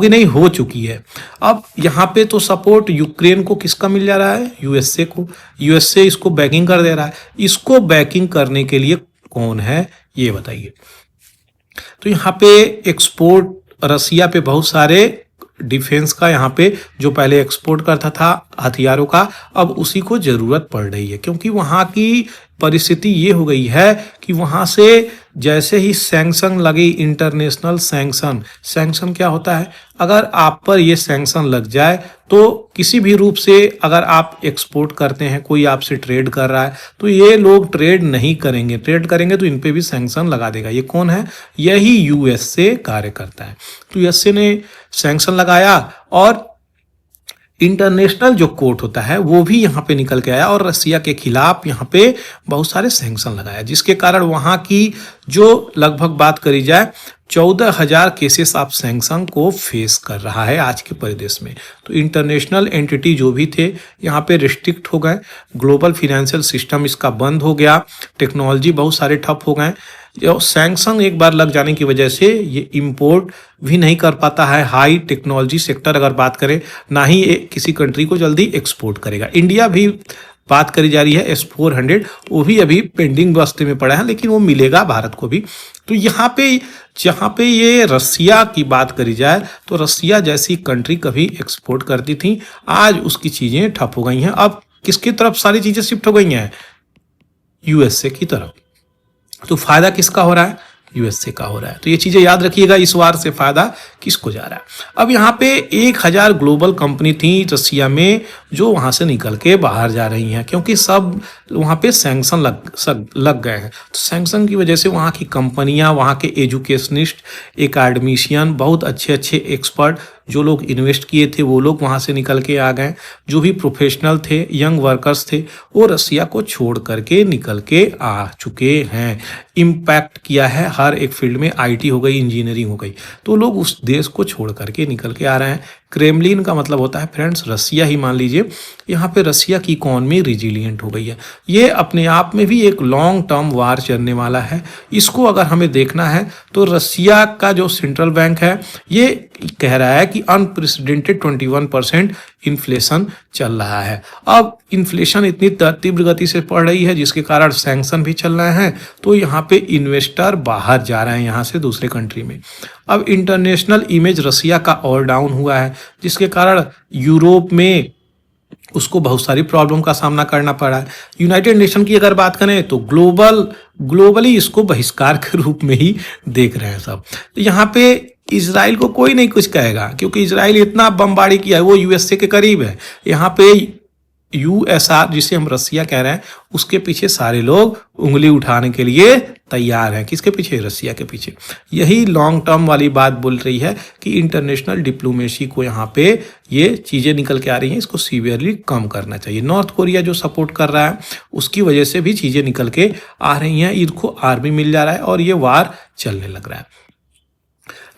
नहीं, हो चुकी है। अब यहाँ पे तो सपोर्ट यूक्रेन को किसका मिल जा रहा है? यूएसए को। यूएसए इसको बैकिंग कर दे रहा है। इसको बैकिंग करने के लिए कौन है ये बताइए। तो यहाँ पे एक्सपोर्ट रसिया पे बहुत सारे डिफेंस का यहाँ पे जो पहले एक्सपोर्ट करता था हथियारों का, अब उसी को जरूरत पड़ रही है, क्योंकि वहाँ की परिस्थिति ये हो गई है कि वहाँ से जैसे ही सैंक्शन लगी, इंटरनेशनल सैंक्शन क्या होता है, अगर आप पर ये सैंक्शन लग जाए तो किसी भी रूप से अगर आप एक्सपोर्ट करते हैं, कोई आपसे ट्रेड कर रहा है, तो ये लोग ट्रेड नहीं करेंगे, ट्रेड करेंगे तो इन पे भी सैंक्शन लगा देगा। ये कौन है? यही यूएसए कार्य करता है। तो यूएसए ने सैंक्शन लगाया और इंटरनेशनल जो कोर्ट होता है वो भी यहाँ पे निकल के आया और रसिया के खिलाफ यहाँ पे बहुत सारे सैंक्शन लगाया, जिसके कारण वहाँ की जो लगभग बात करी जाए 14,000 केसेस ऑफ सैंक्शन को फेस कर रहा है आज के परिदृश्य में। तो इंटरनेशनल एंटिटी जो भी थे यहाँ पे रिस्ट्रिक्ट हो गए, ग्लोबल फाइनेंशियल सिस्टम इसका बंद हो गया, टेक्नोलॉजी बहुत सारे ठप हो गए। सैंक्शन एक बार लग जाने की वजह से ये इंपोर्ट भी नहीं कर पाता है, हाई टेक्नोलॉजी सेक्टर अगर बात करें, ना ही किसी कंट्री को जल्दी एक्सपोर्ट करेगा। इंडिया भी बात करी जा रही है S-400, वो भी अभी पेंडिंग वास्ते में पड़ा है, लेकिन वो मिलेगा भारत को भी। तो यहाँ पे जहाँ पे ये रसिया की बात करी जाए तो रसिया जैसी कंट्री कभी एक्सपोर्ट करती थी, आज उसकी चीजें ठप हो गई हैं। अब किसकी तरफ सारी चीजें शिफ्ट हो गई हैं? यूएसए की तरफ। तो फायदा किसका हो रहा है? यूएसए का हो रहा है। तो ये चीजें याद रखिएगा, इस वार से फायदा किसको जा रहा है। अब यहाँ पे 1,000 ग्लोबल कंपनी थी रसिया में जो वहां से निकल के बाहर जा रही हैं, क्योंकि सब वहां पे सैंक्शन लग गए हैं। तो सैंक्शन की वजह से वहाँ की कंपनियां, वहाँ के एजुकेशनिस्ट, एकेडमिशियन, बहुत अच्छे अच्छे एक्सपर्ट जो लोग इन्वेस्ट किए थे वो लोग वहाँ से निकल के आ गए। जो भी प्रोफेशनल थे, यंग वर्कर्स थे, वो रसिया को छोड़ करके निकल के आ चुके हैं। इम्पैक्ट किया है हर एक फील्ड में, आईटी हो गई, इंजीनियरिंग हो गई, तो लोग उस देश को छोड़ करके निकल के आ रहे हैं। क्रेमलिन का मतलब होता है फ्रेंड्स रसिया ही, मान लीजिए यहाँ पे रसिया की इकॉनमी रिजिलियंट हो गई है। ये अपने आप में भी एक लॉन्ग टर्म वार चलने वाला है। इसको अगर हमें देखना है तो रसिया का जो सेंट्रल बैंक है ये कह रहा है कि अनप्रेसिडेंटेड 21% इन्फ्लेशन चल रहा है। अब इन्फ्लेशन इतनी तीव्र गति से बढ़ रही है जिसके कारण सैंक्शन भी चल रहे हैं, तो यहाँ पे इन्वेस्टर बाहर जा रहे हैं यहाँ से दूसरे कंट्री में। अब इंटरनेशनल इमेज रसिया का और डाउन हुआ है, जिसके कारण यूरोप में उसको बहुत सारी प्रॉब्लम का सामना करना पड़ा है। यूनाइटेड नेशन की अगर बात करें तो ग्लोबली इसको बहिष्कार के रूप में ही देख रहे हैं सब। तो यहाँ पे इजराइल को कोई नहीं कुछ कहेगा, क्योंकि इजराइल इतना बमबारी किया है, वो यूएसए के करीब है। यहाँ पे यूएसआर जिसे हम रसिया कह रहे हैं, उसके पीछे सारे लोग उंगली उठाने के लिए तैयार हैं। किसके पीछे? रसिया के पीछे। यही लॉन्ग टर्म वाली बात बोल रही है कि इंटरनेशनल डिप्लोमेसी को यहाँ पे ये चीजें निकल के आ रही हैं, इसको सीवियरली कम करना चाहिए। नॉर्थ कोरिया जो सपोर्ट कर रहा है उसकी वजह से भी चीजें निकल के आ रही हैं, इनको आर्मी मिल जा रहा है और ये वार चलने लग रहा है।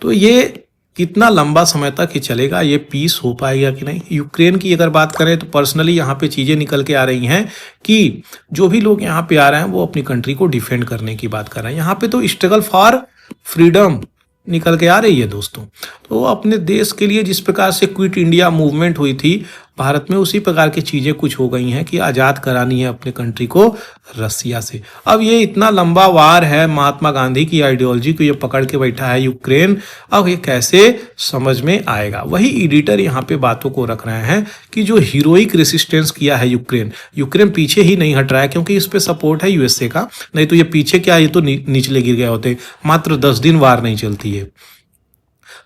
तो ये कितना लंबा समय तक ये चलेगा, ये पीस हो पाएगा कि नहीं। यूक्रेन की अगर बात करें तो पर्सनली यहाँ पे चीज़ें निकल के आ रही हैं कि जो भी लोग यहाँ पे आ रहे हैं वो अपनी कंट्री को डिफेंड करने की बात कर रहे हैं। यहाँ पे तो स्ट्रगल फॉर फ्रीडम निकल के आ रही है दोस्तों। तो अपने देश के लिए जिस प्रकार से क्विट इंडिया मूवमेंट हुई थी भारत में, उसी प्रकार की चीज़ें कुछ हो गई हैं कि आज़ाद करानी है अपने कंट्री को रसिया से। अब ये इतना लंबा वार है, महात्मा गांधी की आइडियोलॉजी को ये पकड़ के बैठा है यूक्रेन, अब ये कैसे समझ में आएगा। वही एडिटर यहाँ पे बातों को रख रहे हैं कि जो हीरोइक रेसिस्टेंस किया है यूक्रेन पीछे ही नहीं हट रहा है, क्योंकि इस पे सपोर्ट है यूएसए का, नहीं तो ये पीछे क्या, ये तो निचले गिर गए होते। मात्र 10 दिन वार नहीं चलती है।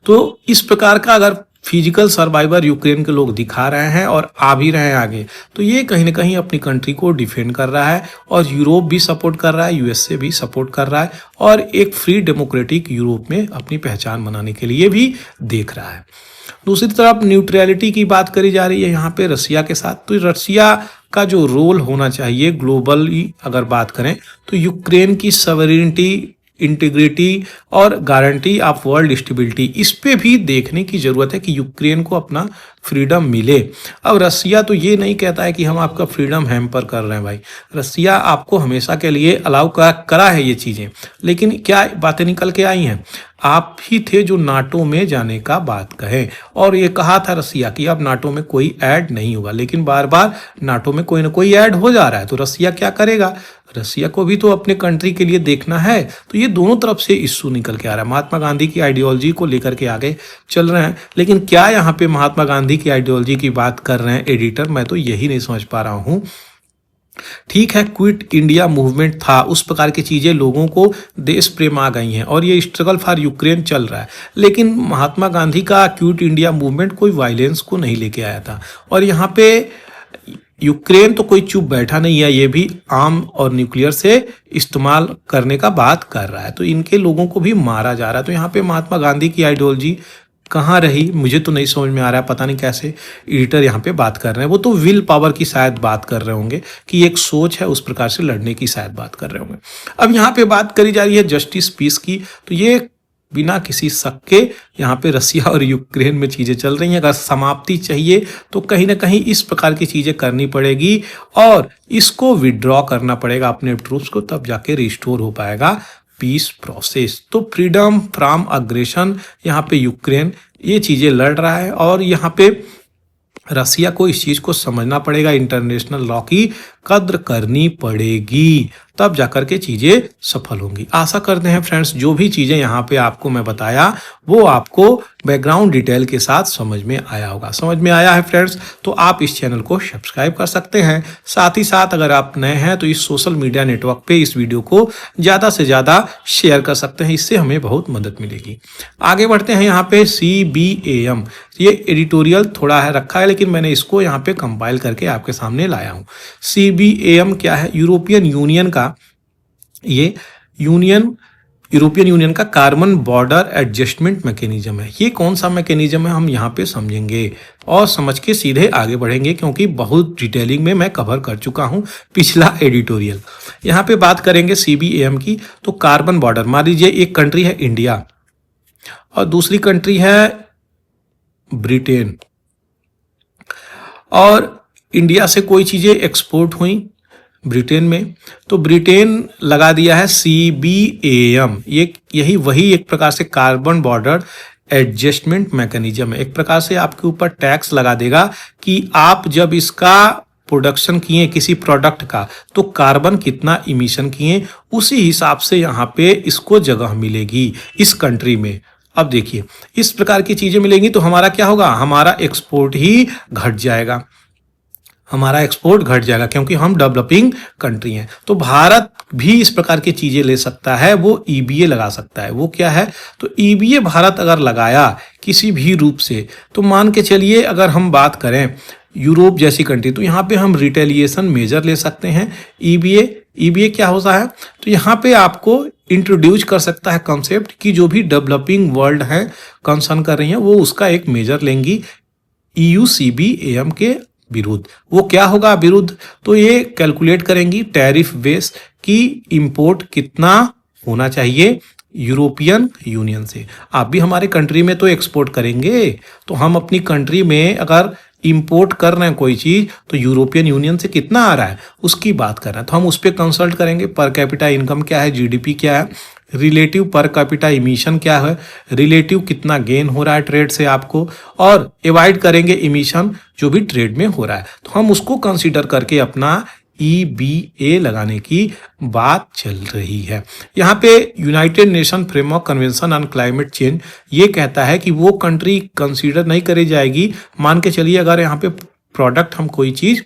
तो इस प्रकार का अगर फिजिकल सर्वाइवर यूक्रेन के लोग दिखा रहे हैं और आ भी रहे हैं आगे, तो ये कहीं ना कहीं अपनी कंट्री को डिफेंड कर रहा है और यूरोप भी सपोर्ट कर रहा है, यूएसए भी सपोर्ट कर रहा है और एक फ्री डेमोक्रेटिक यूरोप में अपनी पहचान बनाने के लिए भी देख रहा है। दूसरी तरफ न्यूट्रलिटी की बात करी जा रही है यहाँ पे रसिया के साथ। तो रसिया का जो रोल होना चाहिए ग्लोबली अगर बात करें तो यूक्रेन की सॉवरेनिटी, इंटीग्रिटी और गारंटी ऑफ वर्ल्ड स्टेबिलिटी, इस पे भी देखने की जरूरत है कि यूक्रेन को अपना फ्रीडम मिले। अब रसिया तो ये नहीं कहता है कि हम आपका फ्रीडम हैम्पर कर रहे हैं भाई, रसिया आपको हमेशा के लिए अलाउ करा है ये चीज़ें, लेकिन क्या बातें निकल के आई हैं, आप ही थे जो नाटो में जाने का बात कहे और ये कहा था रसिया कि अब नाटो में कोई ऐड नहीं होगा, लेकिन बार बार नाटो में कोई ना कोई ऐड हो जा रहा है। तो रसिया क्या करेगा? रसिया को भी तो अपने कंट्री के लिए देखना है। तो ये दोनों तरफ से इश्यू निकल के आ रहा है। महात्मा गांधी की आइडियोलॉजी को लेकर के आगे चल रहे हैं, लेकिन क्या यहाँ पे महात्मा गांधी की आइडियोलॉजी की बात कर रहे हैं एडिटर, मैं तो यही नहीं समझ पा रहा हूँ। ठीक है, क्विट इंडिया मूवमेंट था, उस प्रकार की चीजें, लोगों को देश प्रेम आ गई हैं और ये स्ट्रगल फॉर यूक्रेन चल रहा है, लेकिन महात्मा गांधी का क्विट इंडिया मूवमेंट कोई वायलेंस को नहीं लेके आया था। और यहाँ पे यूक्रेन तो कोई चुप बैठा नहीं है, ये भी आर्म और न्यूक्लियर से इस्तेमाल करने का बात कर रहा है, तो इनके लोगों को भी मारा जा रहा है। तो यहाँ पे महात्मा गांधी की आइडियोलॉजी कहाँ रही, मुझे तो नहीं समझ में आ रहा है। पता नहीं कैसे एडिटर यहाँ पे बात कर रहे हैं। वो तो विल पावर की शायद बात कर रहे होंगे कि एक सोच है, उस प्रकार से लड़ने की शायद बात कर रहे होंगे। अब यहाँ पे बात करी जा रही है जस्टिस पीस की, तो ये बिना किसी शक के यहाँ पे रसिया और यूक्रेन में चीजें चल रही हैं। अगर समाप्ति चाहिए तो कहीं ना कहीं इस प्रकार की चीजें करनी पड़ेगी और इसको विड्रॉ करना पड़ेगा अपने ट्रूप्स को, तब जाके रिस्टोर हो पाएगा पीस प्रोसेस। तो फ्रीडम फ्रॉम अग्रेशन, यहाँ पे यूक्रेन ये चीजें लड़ रहा है और यहाँ पे रसिया को इस चीज को समझना पड़ेगा, इंटरनेशनल लॉ की कद्र करनी पड़ेगी, तब जाकर के चीजें सफल होंगी। आशा करते हैं फ्रेंड्स जो भी चीजें यहाँ पे आपको मैं बताया वो आपको बैकग्राउंड डिटेल के साथ समझ में आया होगा। समझ में आया है फ्रेंड्स तो आप इस चैनल को सब्सक्राइब कर सकते हैं। साथ ही साथ अगर आप नए हैं तो इस सोशल मीडिया नेटवर्क पे इस वीडियो को ज्यादा से ज्यादा शेयर कर सकते हैं, इससे हमें बहुत मदद मिलेगी। आगे बढ़ते हैं यहाँ पे CBAM, ये एडिटोरियल थोड़ा है रखा है, लेकिन मैंने इसको यहाँ पे कंपाइल करके आपके सामने लाया हूँ। CBAM क्या है? यूरोपियन यूनियन का ये यूरोपियन यूनियन का कार्बन बॉर्डर एडजस्टमेंट मैकेनिज्म है। ये कौन सा मैकेनिज्म है हम यहाँ पे समझेंगे और समझ के सीधे आगे बढ़ेंगे, क्योंकि बहुत डिटेलिंग में मैं कवर कर चुका हूँ पिछला एडिटोरियल। यहाँ पे बात करेंगे CBAM की, तो कार्बन बॉर्डर, मान लीजिए एक कंट्री है इंडिया और दूसरी कंट्री है ब्रिटेन, और इंडिया से कोई चीजें एक्सपोर्ट हुई ब्रिटेन में, तो ब्रिटेन लगा दिया है CBAM। यही वही एक प्रकार से कार्बन बॉर्डर एडजस्टमेंट मैकेनिज्म है। एक प्रकार से आपके ऊपर टैक्स लगा देगा कि आप जब इसका प्रोडक्शन किए किसी प्रोडक्ट का, तो कार्बन कितना इमिशन किए, उसी हिसाब से यहाँ पे इसको जगह मिलेगी इस कंट्री में। अब देखिए इस प्रकार की चीजें मिलेंगी तो हमारा क्या होगा, हमारा एक्सपोर्ट ही घट जाएगा, हमारा एक्सपोर्ट घट जाएगा, क्योंकि हम डेवलपिंग कंट्री हैं। तो भारत भी इस प्रकार की चीजें ले सकता है, वो EBA लगा सकता है। वो क्या है, तो EBA भारत अगर लगाया किसी भी रूप से, तो मान के चलिए अगर हम बात करें यूरोप जैसी कंट्री, तो यहाँ पे हम रिटेलिएशन मेजर ले सकते हैं। EBA क्या होता है, तो यहाँ पे आपको इंट्रोड्यूस कर सकता है कॉन्सेप्ट कि जो भी डेवलपिंग वर्ल्ड है कंसर्न कर रही है, वो उसका एक मेजर लेंगी EU CBAM के विरुद्ध। वो क्या होगा विरुद्ध, तो ये कैलकुलेट करेंगी टैरिफ बेस की इंपोर्ट कितना होना चाहिए यूरोपियन यूनियन से। आप भी हमारे कंट्री में तो एक्सपोर्ट करेंगे, तो हम अपनी कंट्री में अगर इंपोर्ट कर रहे हैं कोई चीज, तो यूरोपियन यूनियन से कितना आ रहा है उसकी बात कर रहे हैं, तो हम उस पर कंसल्ट करेंगे। पर कैपिटा इनकम क्या है, GDP क्या है, रिलेटिव पर कैपिटा इमिशन क्या है, रिलेटिव कितना गेन हो रहा है ट्रेड से आपको, और एवॉइड करेंगे इमिशन जो भी ट्रेड में हो रहा है, तो हम उसको कंसीडर करके अपना EBA लगाने की बात चल रही है। यहाँ पे United nation framework convention on climate change ये कहता है कि वो कंट्री कंसीडर नहीं करी जाएगी। मान के चलिए अगर यहाँ पे प्रोडक्ट हम कोई चीज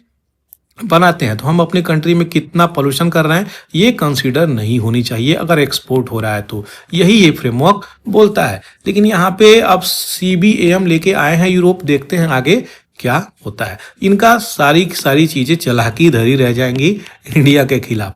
बनाते हैं, तो हम अपने कंट्री में कितना पोल्यूशन कर रहे हैं ये कंसीडर नहीं होनी चाहिए अगर एक्सपोर्ट हो रहा है, तो यही ये फ्रेमवर्क बोलता है। लेकिन यहाँ पे अब CBAM लेके आए हैं यूरोप, देखते हैं आगे क्या होता है। इनका सारी चीजें चालाकी धरी रह जाएंगी इंडिया के खिलाफ।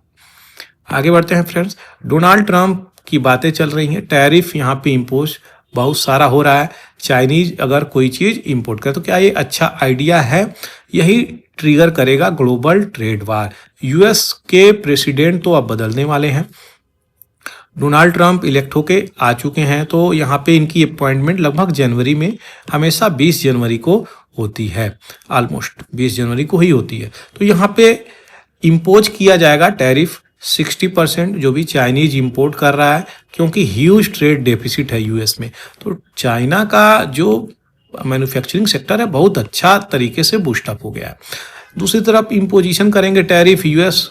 आगे बढ़ते हैं फ्रेंड्स, डोनाल्ड ट्रंप की बातें चल रही हैं, टैरिफ यहाँ पे इम्पोज बहुत सारा हो रहा है। चाइनीज अगर कोई चीज इंपोर्ट करे, तो क्या ये अच्छा आइडिया है? यही ट्रिगर करेगा ग्लोबल ट्रेड वार। US के प्रेसिडेंट तो अब बदलने वाले हैं, डोनाल्ड ट्रंप इलेक्ट होके आ चुके हैं, तो यहाँ पे इनकी अपॉइंटमेंट लगभग जनवरी में, हमेशा 20 जनवरी को होती है, ऑलमोस्ट 20 जनवरी को ही होती है। तो यहाँ पे इम्पोज किया जाएगा टैरिफ 60% जो भी चाइनीज इंपोर्ट कर रहा है, क्योंकि ह्यूज ट्रेड डेफिसिट है US में। तो चाइना का जो मैन्युफैक्चरिंग सेक्टर है बहुत अच्छा तरीके से बूस्टअप हो गया है। दूसरी तरफ इम्पोजिशन करेंगे टैरिफ US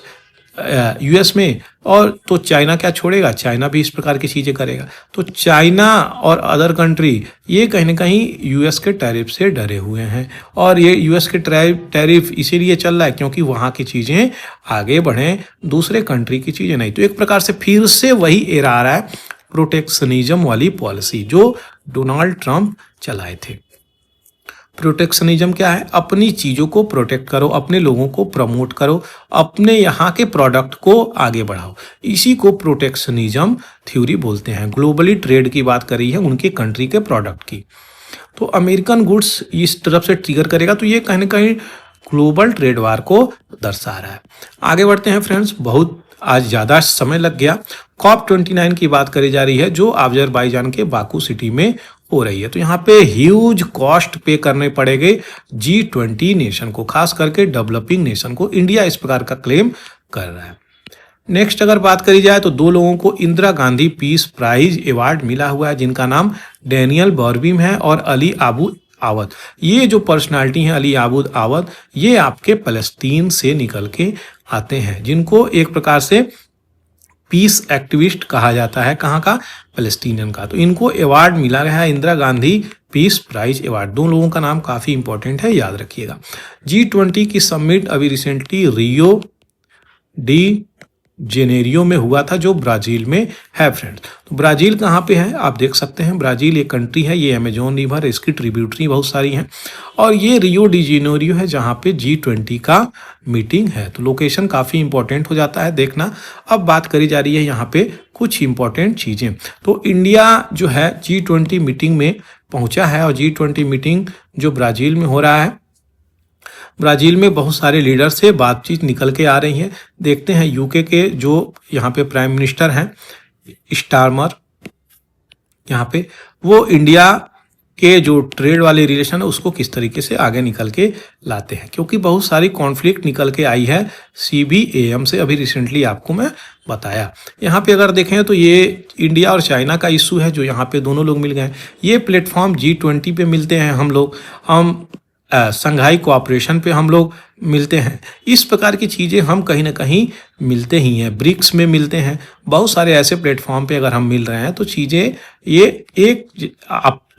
यूएस में, और तो चाइना क्या छोड़ेगा, चाइना भी इस प्रकार की चीज़ें करेगा। तो चाइना और अदर कंट्री ये कहीं ना कहीं यूएस के टैरिफ से डरे हुए हैं, और ये यूएस के टैरिफ इसीलिए चल रहा है क्योंकि वहाँ की चीज़ें आगे बढ़ें, दूसरे कंट्री की चीज़ें नहीं। तो एक प्रकार से फिर से वही एरा आ रहा है, प्रोटेक्शनिज्म वाली पॉलिसी जो डोनाल्ड ट्रंप चलाए थे। प्रोटेक्शनिज्म क्या है, अपनी चीज़ों को प्रोटेक्ट करो, अपने लोगों को प्रमोट करो, अपने यहाँ के प्रोडक्ट को आगे बढ़ाओ, इसी को प्रोटेक्शनिज्म थ्योरी बोलते हैं। ग्लोबली ट्रेड की बात करी है उनके कंट्री के प्रोडक्ट की, तो अमेरिकन गुड्स इस तरफ से ट्रिगर करेगा, तो ये कहीं ना कहीं ग्लोबल ट्रेड वार को दर्शा रहा है। आगे बढ़ते हैं फ्रेंड्स, बहुत आज ज़्यादा समय लग गया। COP29 की बात करी जा रही है जो अजरबैजान के बाकू सिटी में हो रही है। तो यहाँ पे ह्यूज कॉस्ट पे करने पड़ेंगे G20 नेशन को, खास करके डेवलपिंग नेशन को। इंडिया इस प्रकार का क्लेम कर रहा है। नेक्स्ट अगर बात करी जाए तो दो लोगों को Indira Gandhi peace prize award मिला हुआ है, जिनका नाम डैनियल बॉर्बिम है और अली आबू आवद। ये जो पर्सनालिटी है अली आबूद आवद, ये आपके फलस्तीन से निकल के आते हैं, जिनको एक प्रकार से पीस एक्टिविस्ट कहा जाता है। कहाँ का, फलस्तीनियन का। तो इनको अवार्ड मिला रहा है Indira Gandhi peace prize award. दो लोगों का नाम काफ़ी इंपॉर्टेंट है, याद रखिएगा। G20 की समिट अभी रिसेंटली रियो डी जेनेरियो में हुआ था, जो ब्राज़ील में है फ्रेंड्स। तो ब्राज़ील कहाँ पे है आप देख सकते हैं, ब्राज़ील एक कंट्री है, ये अमेजोन रिवर, इसकी ट्रिब्यूटरी बहुत सारी हैं, और ये रियो डी जेनेरियो है जहाँ पे G20 का मीटिंग है। तो लोकेशन काफ़ी इंपॉर्टेंट हो जाता है देखना। अब बात करी जा रही है यहाँ पे कुछ इंपॉर्टेंट चीज़ें। तो इंडिया जो है G20 मीटिंग में पहुँचा है, और G20 मीटिंग जो ब्राज़ील में हो रहा है, ब्राज़ील में बहुत सारे लीडर से बातचीत निकल के आ रही है। देखते हैं यूके के जो यहाँ पे प्राइम मिनिस्टर हैं स्टारमर, यहाँ पे वो इंडिया के जो ट्रेड वाले रिलेशन है उसको किस तरीके से आगे निकल के लाते हैं, क्योंकि बहुत सारी कॉन्फ्लिक्ट निकल के आई है CBAM से, अभी रिसेंटली आपको मैं बताया। यहाँ पे अगर देखें तो ये इंडिया और चाइना का इशू है, जो यहाँ पे दोनों लोग मिल गए। ये प्लेटफॉर्म G20 पे मिलते हैं हम लोग, हम संघाई कोऑपरेशन पे हम लोग मिलते हैं। इस प्रकार की चीज़ें हम कहीं ना कहीं मिलते ही हैं, ब्रिक्स में मिलते हैं, बहुत सारे ऐसे प्लेटफॉर्म पे अगर हम मिल रहे हैं तो चीज़ें ये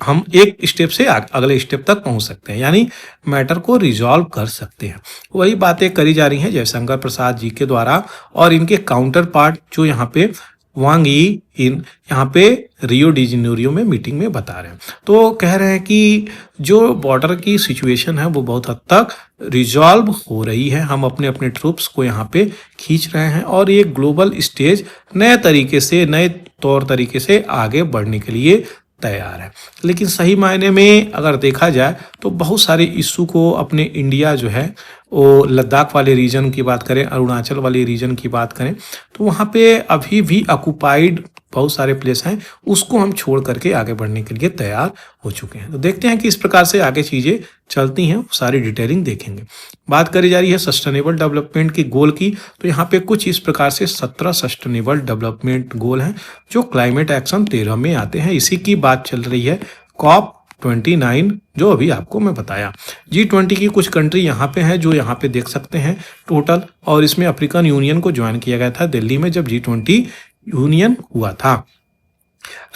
हम एक स्टेप से अगले स्टेप तक पहुंच सकते हैं, यानी मैटर को रिजॉल्व कर सकते हैं। वही बातें करी जा रही हैं जयशंकर प्रसाद जी के द्वारा, और इनके काउंटर पार्ट जो यहाँ पे वांग यी यहाँ पे रियो डी जेनेरियो में मीटिंग में बता रहे हैं। तो कह रहे हैं कि जो बॉर्डर की सिचुएशन है वो बहुत हद तक रिजॉल्व हो रही है, हम अपने अपने ट्रूप्स को यहाँ पे खींच रहे हैं, और ये ग्लोबल स्टेज नए तरीके से, नए तौर तरीके से आगे बढ़ने के लिए तैयार है। लेकिन सही मायने में अगर देखा जाए तो बहुत सारे इशू को अपने इंडिया जो है वो लद्दाख वाले रीजन की बात करें, अरुणाचल वाले रीजन की बात करें, तो वहाँ पे अभी भी ऑक्युपाइड बहुत सारे प्लेस हैं, उसको हम छोड़ करके आगे बढ़ने के लिए तैयार हो चुके हैं। तो देखते हैं कि इस प्रकार से आगे चीज़ें चलती हैं, सारी डिटेलिंग देखेंगे। बात करी जा रही है सस्टेनेबल डेवलपमेंट की गोल की, तो यहाँ पे कुछ इस प्रकार से 17 सस्टेनेबल डेवलपमेंट गोल हैं जो क्लाइमेट एक्शन 13 में आते हैं। इसी की बात चल रही है COP29 जो अभी आपको मैं बताया। G20 की कुछ कंट्री यहाँ पे हैं जो यहाँ पे देख सकते हैं टोटल, और इसमें अफ्रीकन यूनियन को ज्वाइन किया गया था दिल्ली में जब G20 यूनियन हुआ था।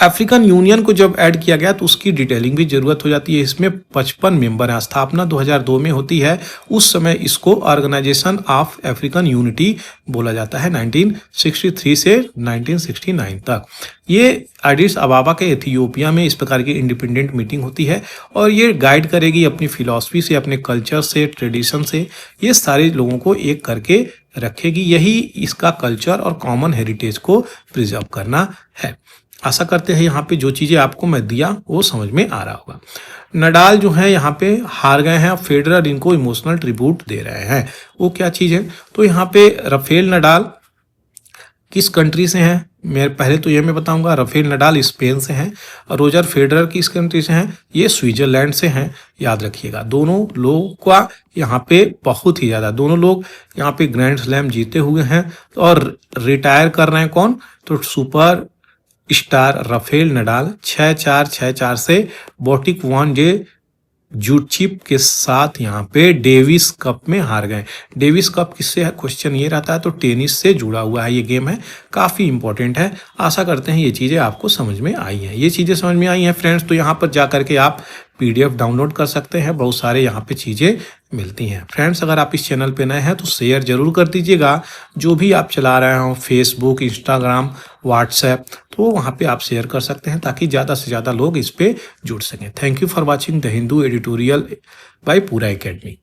अफ्रीकन यूनियन को जब ऐड किया गया तो उसकी डिटेलिंग भी जरूरत हो जाती है। इसमें 55 मेंबर हैं, स्थापना 2002 में होती है, उस समय इसको ऑर्गेनाइजेशन ऑफ अफ्रीकन यूनिटी बोला जाता है 1963 से 1969 तक। ये एडिस अबाबा के इथियोपिया में इस प्रकार की इंडिपेंडेंट मीटिंग होती है, और ये गाइड करेगी अपनी फिलॉसफी से, अपने कल्चर से, ट्रेडिशन से, ये सारे लोगों को एक करके रखेगी। यही इसका कल्चर और कॉमन हेरिटेज को प्रिजर्व करना है। आशा करते हैं यहाँ पे जो चीज़ें आपको मैं दिया वो समझ में आ रहा होगा। नडाल जो है यहाँ पे हार गए हैं, फेडरर इनको इमोशनल ट्रिब्यूट दे रहे हैं। वो क्या चीज़ है, तो यहाँ पे राफेल नडाल किस कंट्री से हैं, मैं पहले तो ये मैं बताऊंगा। राफेल नडाल स्पेन से हैं, और रोजर फेडरर किस कंट्री से हैं, ये स्विट्जरलैंड से हैं, याद रखिएगा। दोनों लोग का यहाँ पे बहुत ही ज़्यादा, दोनों लोग यहाँ पे ग्रैंड स्लैम जीते हुए हैं और रिटायर कर रहे हैं। कौन, तो सुपर स्टार राफेल नडाल 6-4 6-4 से बोटिक वान जे जूटचिप के साथ यहाँ पे डेविस कप में हार गए। डेविस कप किससे है, क्वेश्चन ये रहता है, तो टेनिस से जुड़ा हुआ है ये गेम है, काफ़ी इंपॉर्टेंट है। आशा करते हैं ये चीज़ें आपको समझ में आई हैं। ये चीज़ें समझ में आई हैं फ्रेंड्स, तो यहाँ पर जा करके आप PDF डाउनलोड कर सकते हैं, बहुत सारे यहाँ पे चीज़ें मिलती हैं। फ्रेंड्स, अगर आप इस चैनल पे नए हैं तो शेयर जरूर कर दीजिएगा। जो भी आप चला रहे हो, फेसबुक, इंस्टाग्राम, व्हाट्सएप, तो वहाँ पे आप शेयर कर सकते हैं ताकि ज़्यादा से ज़्यादा लोग इस पे जुड़ सकें। Thank you for watching the Hindu editorial by पूरा एकेडमी।